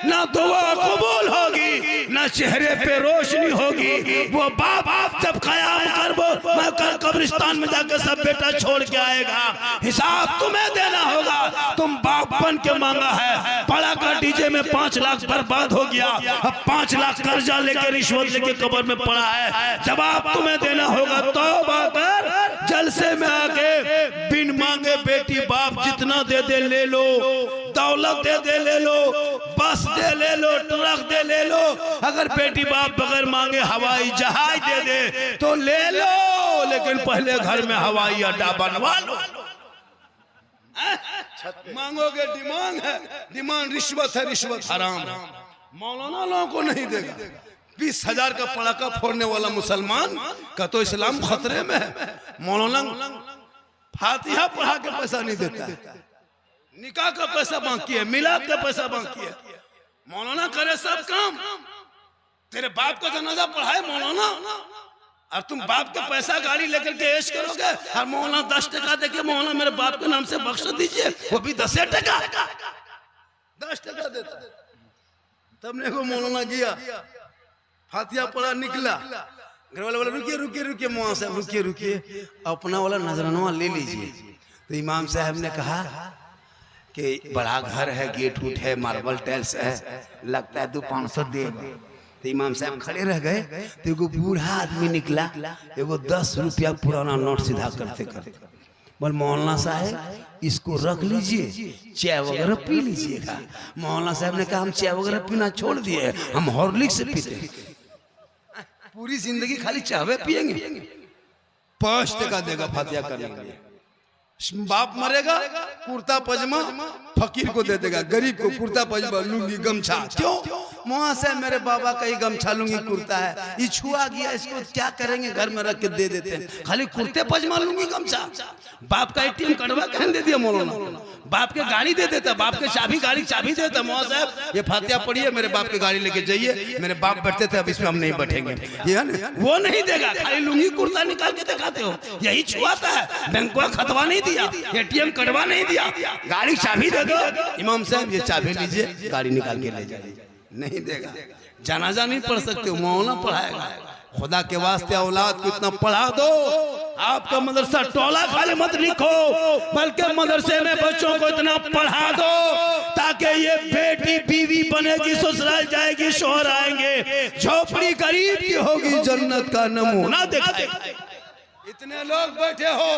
ना दुआ कबूल होगी, ना चेहरे पे रोशनी होगी। वो बाप जब कयाम करबो, मैं कल कब्रिस्तान में जाकर सब बेटा छोड़ के आएगा, हिसाब तुम्हें देना होगा। तुम बाप बन के मांगा है, पड़ा कर डीजे में 5 लाख बर्बाद हो गया, अब 5 लाख कर्जा लेके रिश्वत लेके कब्र में पड़ा है, जवाब तुम्हें देना होगा। तौबा कर, जलसे में आके बिन मांगे बेटी बाप जितना दे दे ले लो, दौलत दे दे ले लो, बस दे ले लो, ट्रक दे ले लो। अगर बेटी बाप बगैर मांगे हवाई जहाज दे दे तो ले लो, लेकिन पहले घर में हवाई अड्डा बनवा लो। मांगोगे डिमांड है, डिमांड रिश्वत है, रिश्वत हराम है। मौलाना लोगों को नहीं देगा। 20,000 का पड़ाका फोड़ने वाला मुसलमान का तो इस्लाम खतरे में है। मौलाना फातिहा पढ़ा के पैसा नहीं देता है, निकाह का पैसा बाकी है, मिलाद का पैसा बाकी है। मौलाना करे सब काम, तेरे बाप का जनाजा पढ़ाए मौलाना, और तुम बाप के पैसा गाड़ी लेकर के ऐश करोगे। और मौलाना 10 टका देके मौलाना मेरे बाप के नाम से बख्श दीजिए, वो भी 10 टका, 10 टका देता। तब ने को मौलाना गया, फातिहा पढ़ा, निकला, घर वाले बोले रुकिए रुकिए रुकिए, मौलाना साहब रुकिए रुकिए, अपना वाला नजराना ले लीजिए। तो इमाम साहब ने कहा कि बड़ा घर है, गेट उठ है, मार्बल टाइल्स है, लगता है 200-500 देगा। तो इमाम साहब खड़े रह गए। तो एगो बूढ़ा आदमी निकला, एगो 10 रुपया पुराना नोट सीधा करते करते बोल, मौलाना साहब इसको रख लीजिए, चाय वगैरह पी लीजिएगा। मौलाना साहब ने कहा हम चाय वगैरह पीना छोड़ दिए, हम हॉर्लिक्स से पीते हैं, पूरी जिंदगी खाली चाय पियेंगे। 5 टका देगा फातिहा करने के लिए। बाप मरेगा, कुर्ता पजामा फकीर को दे देगा, गरीब को कुर्ता पजामा, लुंगी, गमछा। क्यों? वहां से मेरे बाबा का ही गमछा लूंगी कुर्ता है, ये छुआ गया, इसको क्या करेंगे, घर में रख के दे देते हैं, खाली कुर्ते पजमा लूंगी गमछा। बाप का ATM कड़वा कहन दे दिया मौलाना, बाप के गाड़ी दे देता, बाप के चाबी गाड़ी चाबी देता, मौलाना साहब ये फातिहा पढ़िए, मेरे बाप की गाड़ी लेके जाइए, मेरे बाप बैठते थे, अब इसमें हम नहीं बैठेंगे, ये है ना, वो नहीं देगा, खाली लुंगी कुर्ता निकाल के दिखाते हो, यही छुआता है। बैंकों खतवा नहीं दिया, ATM कड़वा नहीं दिया, गाड़ी चाबी दे दो, इमाम साहब ये चाबी लीजिए, गाड़ी निकाल के ले जाइए, नहीं देगा। जनाजा नहीं पढ़ सकते, मौलाना पढ़ाएगा। खुदा के वास्ते औलाद को इतना पढ़ा दो, आपका मदरसा टोला खाली मत लिखो, बल्कि मदरसे में बच्चों को इतना पढ़ा दो ताकि ये बेटी बीवी बनेगी, ससुराल जाएगी, शोहर आएंगे, झोपड़ी गरीब की होगी, जन्नत का नमूना दिखाएगी। इतने लोग बैठे हो,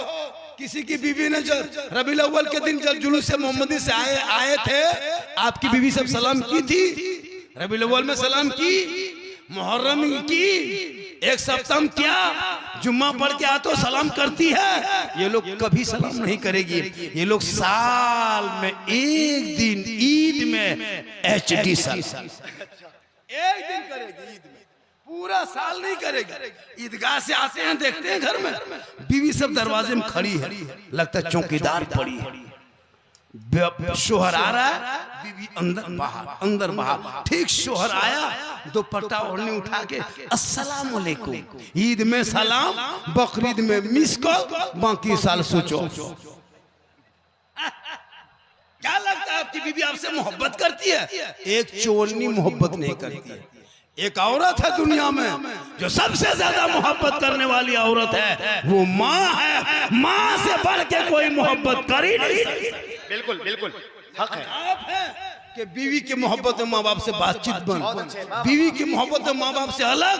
किसी की बीवी ने जब रबीउल अव्वल के दिन जब जुलूस से मोहम्मदी से आए थे, आपकी बीवी सब सलाम की थी, रबीउल अव्वल में सलाम की, मुहर्रम की, एक सप्ताह क्या, जुम्मा पढ़ के आ तो सलाम करती है। ये लोग कभी सलाम नहीं करेगी, ये लोग साल में एक दिन ईद में HD साल एक दिन करेगी, ईद में, पूरा साल नहीं करेगी। ईदगाह से आते हैं, देखते हैं घर में बीवी सब दरवाजे में खड़ी है, लगता है चौकीदार पड़ी है, शोहर आ रहा है, बीवी अंदर बाहर। ठीक शोहर आया, दुपट्टा ओढ़नी उठा के अस्सलाम वालेकुम, ईद में सलाम, बकरीद में मिस कॉल, बाकी साल सोचो। क्या लगता है आपकी बीवी आपसे मोहब्बत करती है? एक चोरनी मोहब्बत नहीं करती है। एक औरत है दुनिया में जो सबसे ज्यादा मोहब्बत करने वाली औरत है, वो माँ है। माँ से बढ़ के कोई मोहब्बत कर ही नहीं सकती। बिल्कुल बिल्कुल हक है। आप है कि बीवी की मोहब्बत में माँ बाप से बातचीत बंद, बीवी की मोहब्बत में माँ बाप से अलग,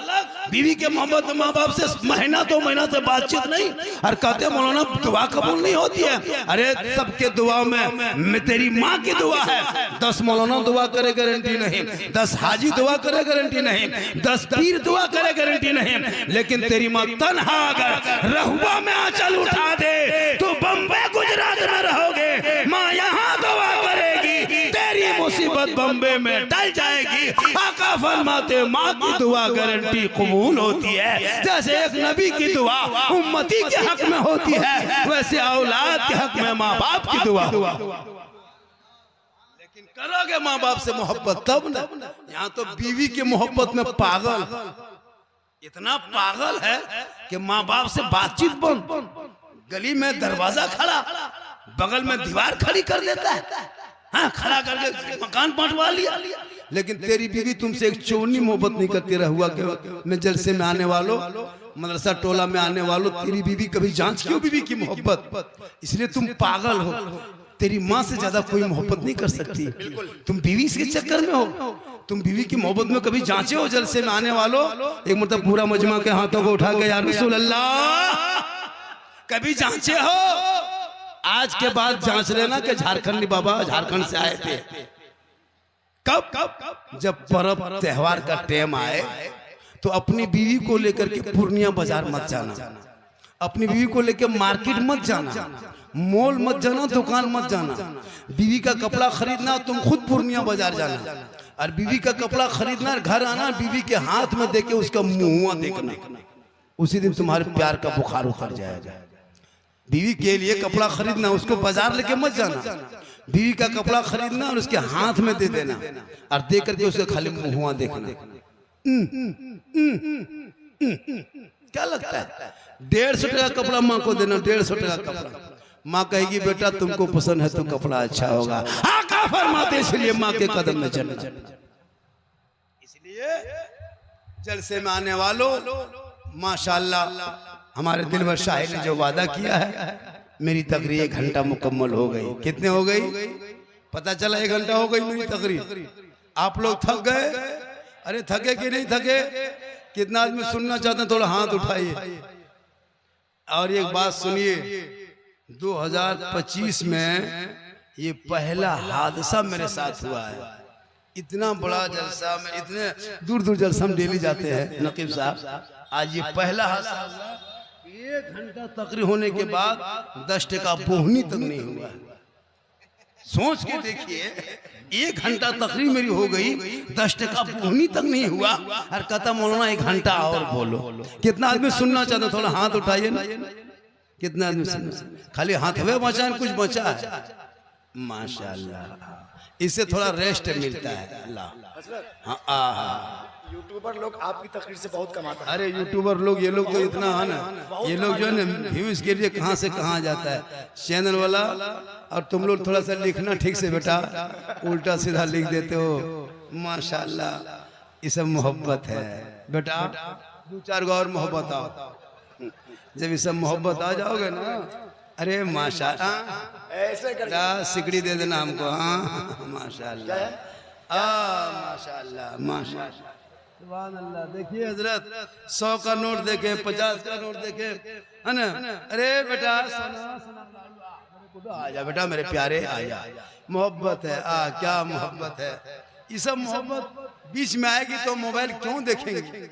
बीवी के मोहब्बत में माँ बाप से महीना 2 महीना से बातचीत नहीं। और कहते हैं मौलाना दुआ कबूल नहीं होती है। अरे सबके दुआ में तेरी माँ की दुआ है, 10 मौलाना दुआ करे गारंटी नहीं, 10 हाजी दुआ करे गारंटी नहीं, 10 पीर दुआ करे गारंटी नहीं, लेकिन तेरी माँ तन्हा अगर रहुआ में आंचल उठा दे तो बम्बई गुजरात में रहोगे, माँ यहाँ दुआ करेगी, तेरी मुसीबत बम्बे में टल जाएगी। आका फरमाते माँ की दुआ गारंटी कबूल होती है। जैसे एक नबी की दुआ उम्मती के हक में होती है, वैसे औलाद के हक में माँ बाप की दुआ। लेकिन करोगे माँ बाप से मोहब्बत तब ना। यहाँ तो बीवी की मोहब्बत में पागल, इतना पागल है कि माँ बाप से बातचीत बंद, गली में दरवाजा खड़ा, बगल में दीवार खड़ी कर देता है, हाँ खड़ा करके मकान पहुंचवा लिया। लेकिन तेरी बीवी तुमसे एक चोरनी मोहब्बत नहीं करती। रहुआ के में जलसे में आने वालों, मदरसा टोला में आने वालों, तेरी बीवी कभी जांच क्यों बीवी की मोहब्बत? इसलिए तुम पागल हो। तेरी माँ से ज्यादा कोई मोहब्बत नहीं कर सकती। तुम बीवी के चक्कर में हो। तुम बीवी की मोहब्बत में कभी जांचे हो? जलसे में आने वालों, एक मतलब पूरा मजमा के हाथों को उठा के या रसूल अल्लाह कभी जांचे हो? आज के बाद जांच लेना कि झारखंडी बाबा झारखंड से आए थे। कब? जब पर्व त्योहार का टाइम आए तो अपनी बीवी को लेकर के पूर्णिया बाजार मत जाना, अपनी बीवी को लेकर मार्केट मत जाना, मॉल मत जाना, दुकान मत जाना। बीवी का कपड़ा खरीदना तुम खुद पूर्णिया बाजार जाना, और बीवी का कपड़ा खरीदना, घर आना, बीवी के हाथ में देके उसका मुंह देखना। उसी दिन तुम्हारे प्यार का बुखार उतर जाएगा। बीवी के लिए कपड़ा खरीदना, उसको बाजार लेके मत जाना, बीवी का कपड़ा खरीदना और उसके हाथ में दे देना, और दे करके उसके खाली मुंह देखना। क्या लगता है? 150 टका कपड़ा माँ को देना, 150 टका कपड़ा। माँ कहेगी बेटा तुमको पसंद है तो कपड़ा अच्छा होगा। आका फरमाते इसलिए माँ के कदम में चलना। इसलिए जलसे में आने वालों, माशाअल्लाह हमारे दिलवर शाहिर ने जो वादा किया है, मेरी तकरीर 1 घंटा मुकम्मल हो गई। कितने हो गई? पता चला 1 घंटा हो गई मेरी तकरीर। आप लोग थक गए? अरे थके कि नहीं थके? कितना आदमी सुनना चाहते हैं? थोड़ा हाथ उठाइए। और एक बात सुनिए, 2025 में ये पहला हादसा मेरे साथ हुआ है। इतना बड़ा जलसा में, इतने दूर दूर जलसा में डेली जाते हैं नकीब साहब, आज ये पहला हादसा हुआ। 1 घंटा तकरीर होने के बाद 10 टका बोहनी तक नहीं हुआ। सोच के देखिए, 1 घंटा तकरीर मेरी हो गई, 10 टका पूर्णी तक नहीं हुआ और कहता मौलाना 1 घंटा और बोलो। कितना आदमी सुनना चाहता, थोड़ा हाथ उठाइए ना। कितना आदमी सुनना, खाली हाथ हुए बचा है, कुछ बचा है। माशाल्लाह, इससे थोड़ा रेस्ट मिलता है। अल्लाह हाँ, यूट्यूबर लोग आपकी तकरीर से बहुत कमाते हैं। अरे यूट्यूबर लोग, ये लोग तो इतना है ना, ये लोग जो है ना व्यूज के लिए कहाँ से कहाँ जाता है चैनल वाला। और तुम लोग थोड़ा सा लिखना ठीक से बेटा, उल्टा सीधा लिख देते हो। माशाल्लाह, ये सब मोहब्बत है बेटा। 2-4 गो और मोहब्बत आओ, जब ये सब मोहब्बत आ जाओगे ना, अरे माशाल्लाह ऐसे कर सिकड़ी दे देना हमको। हाँ माशाल्लाह, माशाल्लाह माशाल्लाह, सुभान अल्लाह। देखिए हजरत, 100 का नोट देखे, 50 का नोट देखे, है ना। अरे बेटा आ जा बेटा, मेरे प्यारे आ जा। मोहब्बत है, क्या मोहब्बत है। ये सब मोहब्बत बीच में आएगी तो मोबाइल क्यों देखेंगे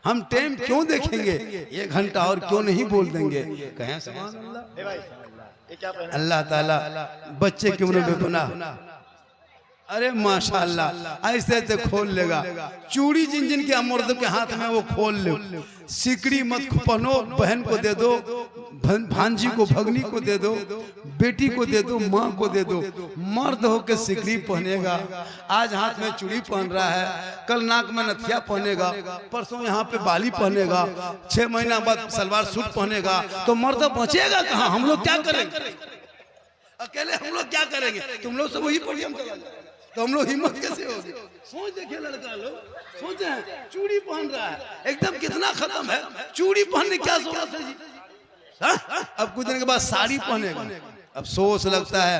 हम, टाइम क्यों देखेंगे, 1 घंटा और क्यों नहीं बोल देंगे। कहें सुभान अल्लाह। अल्लाह ताला बच्चे की उम्र में बना, अरे माशाल्लाह ऐसे ऐसे खोल लेगा। चूड़ी जिन जिन के मर्द के हाथ में वो खोल ले। सिकड़ी मत पहनो, बहन को दे दो, भांजी को, भगनी को दे दो, बेटी को दे दो, माँ को दे दो। मर्द हो के सिकड़ी पहनेगा, आज हाथ में चूड़ी पहन रहा है, कल नाक में नथिया पहनेगा, परसों यहाँ पे बाली पहनेगा, 6 महीना बाद सलवार सूट पहनेगा, तो मर्द बचेगा कहाँ। हम लोग क्या करेंगे अकेले, हम लोग क्या करेंगे। तुम लोग सब वही पढ़िए, तो हम लोग हिम्मत कैसे होगी। सोच देखिए लड़का लोग, सोचे हैं चूड़ी पहन रहा है, एकदम कितना खत्म है। चूड़ी पहनने क्या जरूरत है जी। अब कुछ दिन के बाद साड़ी पहनेगा, अफसोस लगता है।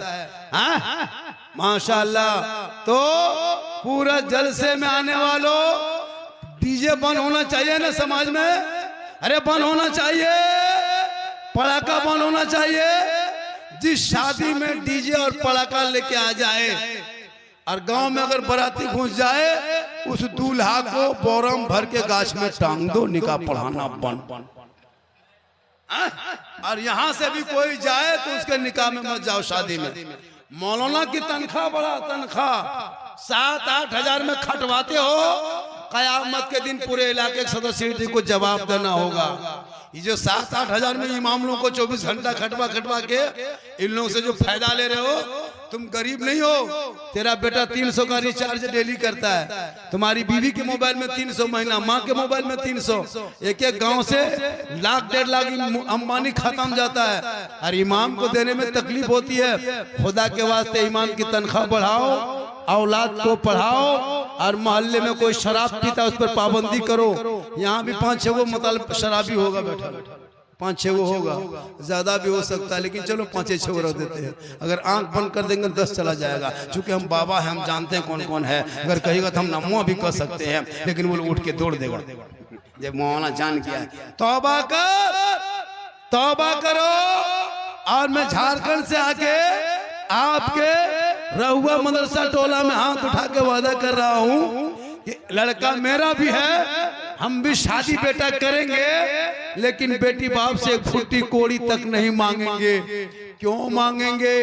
हाँ माशाल्लाह। तो पूरा जलसे में आने वालों, डीजे बंद होना चाहिए ना समाज में। अरे बंद होना चाहिए, पड़ाका बंद होना चाहिए। जिस शादी में डीजे और पड़ाका लेके आ जाए और गांव में अगर बाराती घुस जाए, उस दूल्हा को बोरम भर के गाछ में टांग दो, निकाह पढ़ाना बंद। और यहां से भी कोई जाए तो उसके निकाह में मत जाओ, शादी में। मौलाना की तनख्वाह, बड़ा तनख्वाह 7-8 हजार में खटवाते हो, कयामत के दिन पूरे इलाके के सदस्य को जवाब देना होगा। ये जो 7-8 हजार में इमाम लोगों को 24 घंटा खटवा के इन लोगों से जो फायदा ले रहे हो, तुम गरीब नहीं हो। तेरा बेटा 300 का रिचार्ज डेली करता है, तुम्हारी बीवी के मोबाइल में 300 महीना, माँ के मोबाइल में 300, एक गांव से 1-1.5 लाख अंबानी खत्म जाता है। और इमाम को देने में तकलीफ होती है। खुदा के वास्ते इमाम की तनख्वाह बढ़ाओ, औलाद को पढ़ाओ, और मोहल्ले में कोई शराब पीता उस पर पाबंदी करो। यहाँ भी 5-6 गो मतलब शराबी होगा बैठा, 5-6 गो होगा, ज्यादा भी हो सकता है, लेकिन चलो 5-6 गो रख देते हैं। अगर आंख बंद कर देंगे 10 चला जाएगा। चूंकि हम बाबा हैं, हम जानते हैं कौन कौन है। अगर कहेगा तो हम नमो भी कर सकते हैं, लेकिन वो उठ के दौड़ देगा। जब मौलाना जान किया, तौबा कर, तौबा करो। और मैं झारखंड से आके आपके रहुआ मदरसा टोला में हाथ उठा के वादा कर रहा हूँ कि लड़का मेरा भी है, हम भी शादी बेटा करेंगे, लेकिन बेटी बाप से 1 फुट्टी कोड़ी तक नहीं मांगेंगे। क्यों मांगेंगे?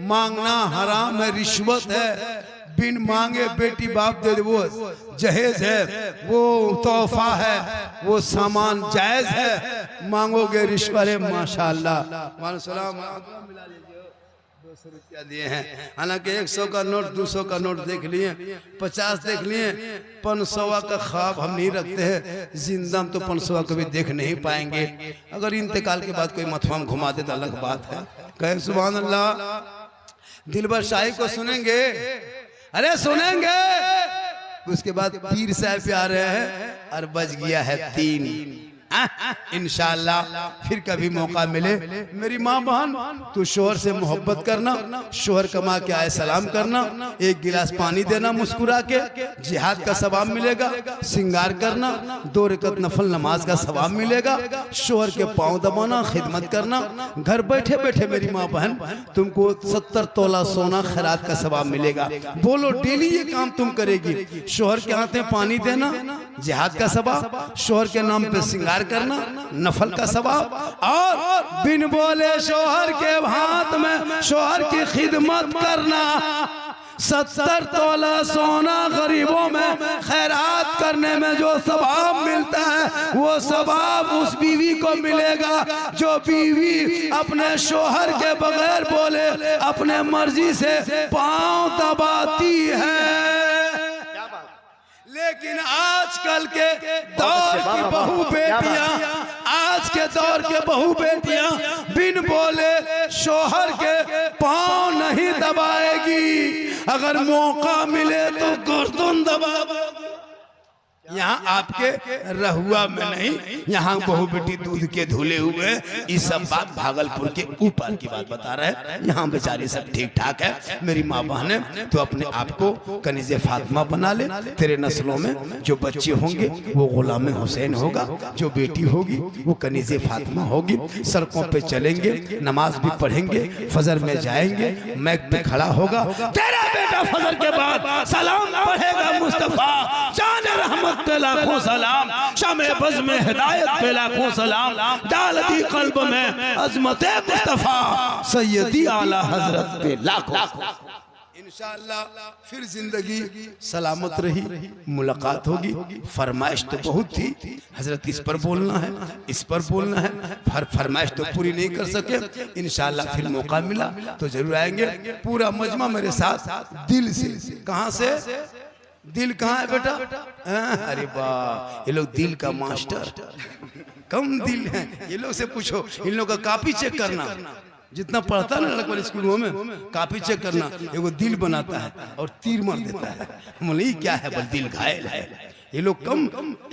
मांगना हराम है, रिश्वत है। बिन मांगे बेटी बाप दे, वो जहेज है, वो तोहफा है, वो सामान जायज है। मांगोगे रिश्वत। माशाल्लाह, 200 रुपया दिए हैं। हालांकि 100 का नोट, 200 का नोट देख लिए, 50 देख लिए, 500 का ख्वाब हम नहीं रखते हैं। जिंदा तो 500 कभी देख नहीं पाएंगे। अगर इंतकाल के बाद कोई मथवाम घुमा दे तो अलग बात है। कहे सुभान अल्लाह। दिलबर शाही को सुनेंगे, अरे सुनेंगे। उसके बाद पीर साहब पे आ रहे हैं और बज गया है 3। इंशाअल्लाह फिर कभी मौका मिले। मेरी माँ बहन, तू शोहर से मोहब्बत करना, शोहर कमा के आए सलाम करना, 1 गिलास पानी देना मुस्कुरा के, जिहाद का सवाब मिलेगा। सिंगार करना, 2 रकत नफल नमाज का सवाब मिलेगा। शोहर के पाँव दबाना, खिदमत करना। घर बैठे बैठे मेरी माँ बहन तुमको 70 तोला सोना खैरात का सवाब मिलेगा। बोलो डेली ये काम तुम करेगी। शोहर के हाथ में पानी देना, जिहाद का सवाब। शोहर के नाम पे सिंगार करना, नफल का सवाब, और बिन बोले शोहर के हाथ में शोहर की खिदमत करना, 70 तोला सोना गरीबों में खैरात करने में जो सवाब मिलता है वो सवाब उस बीवी को मिलेगा जो बीवी अपने शोहर के बगैर बोले अपने मर्जी से पांव दबाती है। लेकिन आजकल के दौर की बहू बेटियां, आज के दौर के बहू बेटियां बिन बोले शोहर के पांव नहीं दबाएगी, अगर मौका मिले तो गर्दन दबा। यहाँ आपके रहुआ में नहीं, यहाँ बहू बेटी दूध के धुले हुए, ये सब बात भागलपुर के ऊपर की बात बता रहे हैं। यहाँ बेचारी सब ठीक ठाक है। मेरी माँ बहने तो अपने आप को कनीज़े फातिमा बना ले। तेरे नस्लों में जो बच्चे होंगे वो गुलाम हुसैन होगा, जो बेटी होगी वो कनीज़े फातिमा होगी। सड़कों पे चलेंगे, नमाज भी पढ़ेंगे, फजर में जाएंगे, मैक पे खड़ा होगा, तेरा बेटा फजर के बाद सलाम पढ़ेगा मुस्तफा जाने रहमत पे लाखों सलाम, शमे बज़ में हिदायत पे लाखों सलाम, डाल दी कल्ब में अज़मत मुस्तफा सैयदी आला हजरत पे लाखों। इंशाअल्लाह फिर जिंदगी सलामत रही, मुलाकात होगी। फरमाइश तो बहुत थी हजरत, इस पर बोलना है, इस पर बोलना है, फरमाइश तो पूरी नहीं कर सके। इंशाअल्लाह फिर मौका मिला तो जरूर आएंगे। पूरा मजमा मेरे साथ दिल से। कहाँ से? दिल कहाँ है बेटा? अरे वाह, ये लोग दिल का मास्टर, कम दिल है ये लोग से पूछो। इन लोग का कापी चेक करना, जितना पढ़ता ना लड़का स्कूलों में, कापी चेक करना, एगो दिल बनाता है और तीर मार देता है। बोले क्या है? बोल दिल घायल है। ये लोग कम,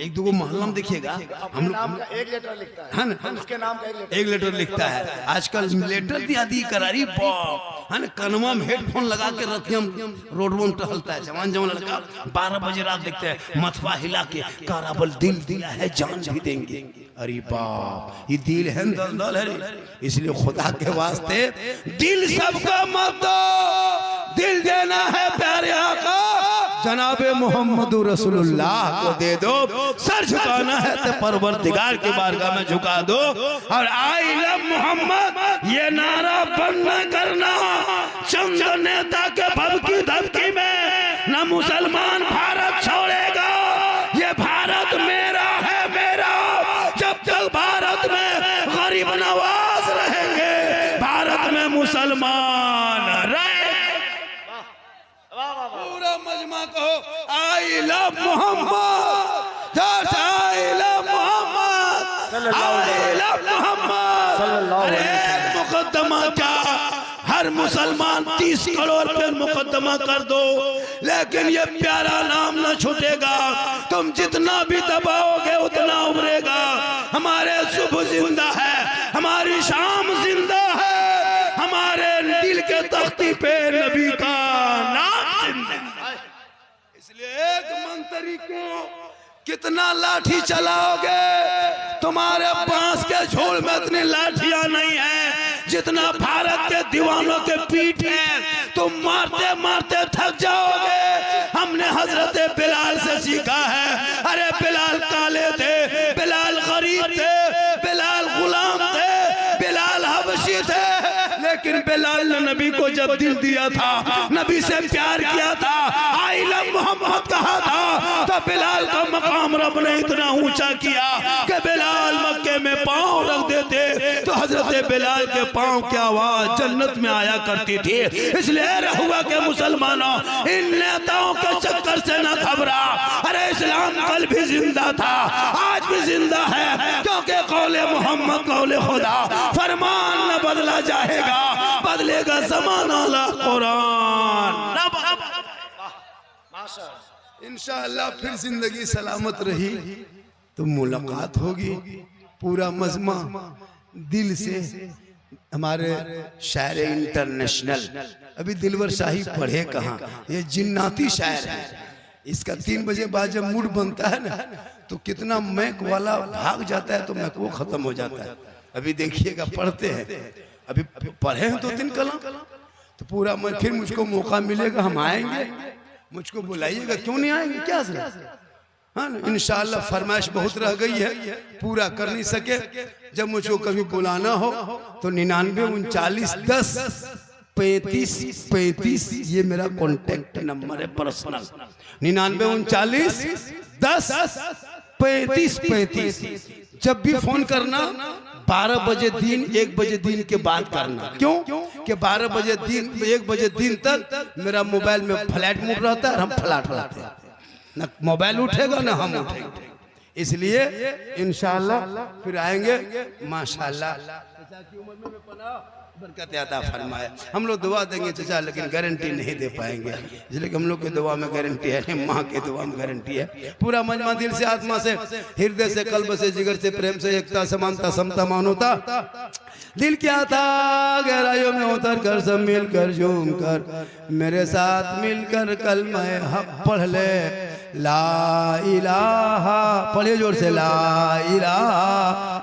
एक दो मोहल्ला में देखिएगा हम लोग एक लेटर लिखता है ना, उसके नाम का एक लेटर लिखता है। आजकल लेटर दिया दी करारी है ना, कनवा में हेडफोन लगा के रतियम रोड में टहलता है जवान जवान लड़का। 12 बजे रात देखते हैं मथवा हिला के काराबल दिल दिया है जान भी देंगे। अरे बाप, ये दिल है दलदल है। इसलिए खुदा के वास्ते दिल सबका मत दो, दिल देना है प्यारे आका जनाबे मोहम्मद रसूलुल्लाह को दे दो। सर झुकाना है तो परवरदिगार के बारगाह में झुका दो। और आई लव मोहम्मद ये नारा बंद न करना। चंद नेता के भभकी धमकी में न मुसलमान भारत छोड़ेगा। ये भारत मेरा है, मेरा। जब तक भारत में गरीब नवाज रहेंगे, भारत में मुसलमान रहे। पूरा मजमा कहो I love Mohammad, I love Mohammad, I love Mohammad. अरे मुकदमा क्या, हर मुसलमान 30 करोड़ पे मुकदमा कर दो, लेकिन ये प्यारा नाम न छूटेगा। तुम जितना भी दबाओगे उतना उभरेगा। हमारे सुबह जिंदा है, हमारी शाम जिंदा है, हमारे दिल के तख्ती पे नबी का नाम जिंदा है। इसलिए एक मंत्री को कितना लाठी चलाओगे, तुम्हारे बांस के झोल में इतनी लाठियां नहीं है जितना भारत के दीवानों के पीठ है। तुम मारते मारते थक जाओगे। हमने हजरत बिलाल से सीखा है। अरे बिलाल काले थे, बिलाल गरीब थे, बिलाल गुलाम थे, बिलाल हबशी थे, लेकिन बिलाल ने नबी को जब दिल दिया था, नबी से प्यार किया था, आई लव मोहम्मद कहा था, तो बिलाल का मकाम रब ने इतना ऊंचा किया कि बिलाल मक्के में पांव रख देते तो हजरत बिलाल के पांव की आवाज जन्नत में आया करती थी। इसलिए रहुआ के मुसलमानों, इन नेताओं के चक्कर से न घबरा। अरे इस्लाम कल भी जिंदा था, आज भी जिंदा है, क्योंकि कौले मोहम्मद कौले खुदा। फरमान न बदला जाएगा, बदलेगा ज़माना ला कुरान। इंशाअल्लाह फिर जिंदगी सलामत रही तो मुलाकात होगी। पूरा मजमा दिल से। हमारे शायर इंटरनेशनल अभी दिलवर शाही पढ़े कहाँ, ये जिन्नाती शायर है। इसका 3 बजे बाद जब मूड बनता है ना तो कितना मैक वाला भाग जाता है, तो मैक वो खत्म हो जाता है। अभी देखिएगा पढ़ते हैं, अभी पढ़े हैं 2-3 कलम, तो पूरा फिर मुझको मौका मिलेगा हम आएंगे। मुझको बुलाइएगा, क्यों नहीं आएंगे? क्या हाँ ना, इंशाल्लाह फरमाइश बहुत रह गई है, पूरा कर नहीं सके। जब मुझको कभी बुलाना हो तो 9939103535 ये मेरा कॉन्टेक्ट नंबर है पर्सनल। 9939103535 जब भी फोन करना 12 बजे दिन 1 बजे दिन के बाद करना। क्यों कि 12 बजे दिन 1 बजे दिन तक मेरा मोबाइल में फ्लैट मोड रहता है, हम फ्लैट रहते हैं, ना मोबाइल उठेगा ना हम उठेंगे। इसलिए इंशाल्लाह फिर आएंगे माशाल्लाह। बरकत अता फरमाए। हम लोग दुआ देंगे चचा, लेकिन गारंटी नहीं दे पाएंगे, इसलिए कि हम लोग की दुआ में गारंटी है नहीं, माँ की दुआ में गारंटी है। पूरा मजमा दिल से, आत्मा से, हृदय से, कल्ब से, जिगर से, प्रेम से, एकता, समानता, समता, मानवता दिल क्या था गहराइयों में उतर कर सब मिलकर झूम कर मेरे साथ मिलकर कलमा हक पढ़ ले, ला इलाहा, पढ़े जोर से, ला इलाहा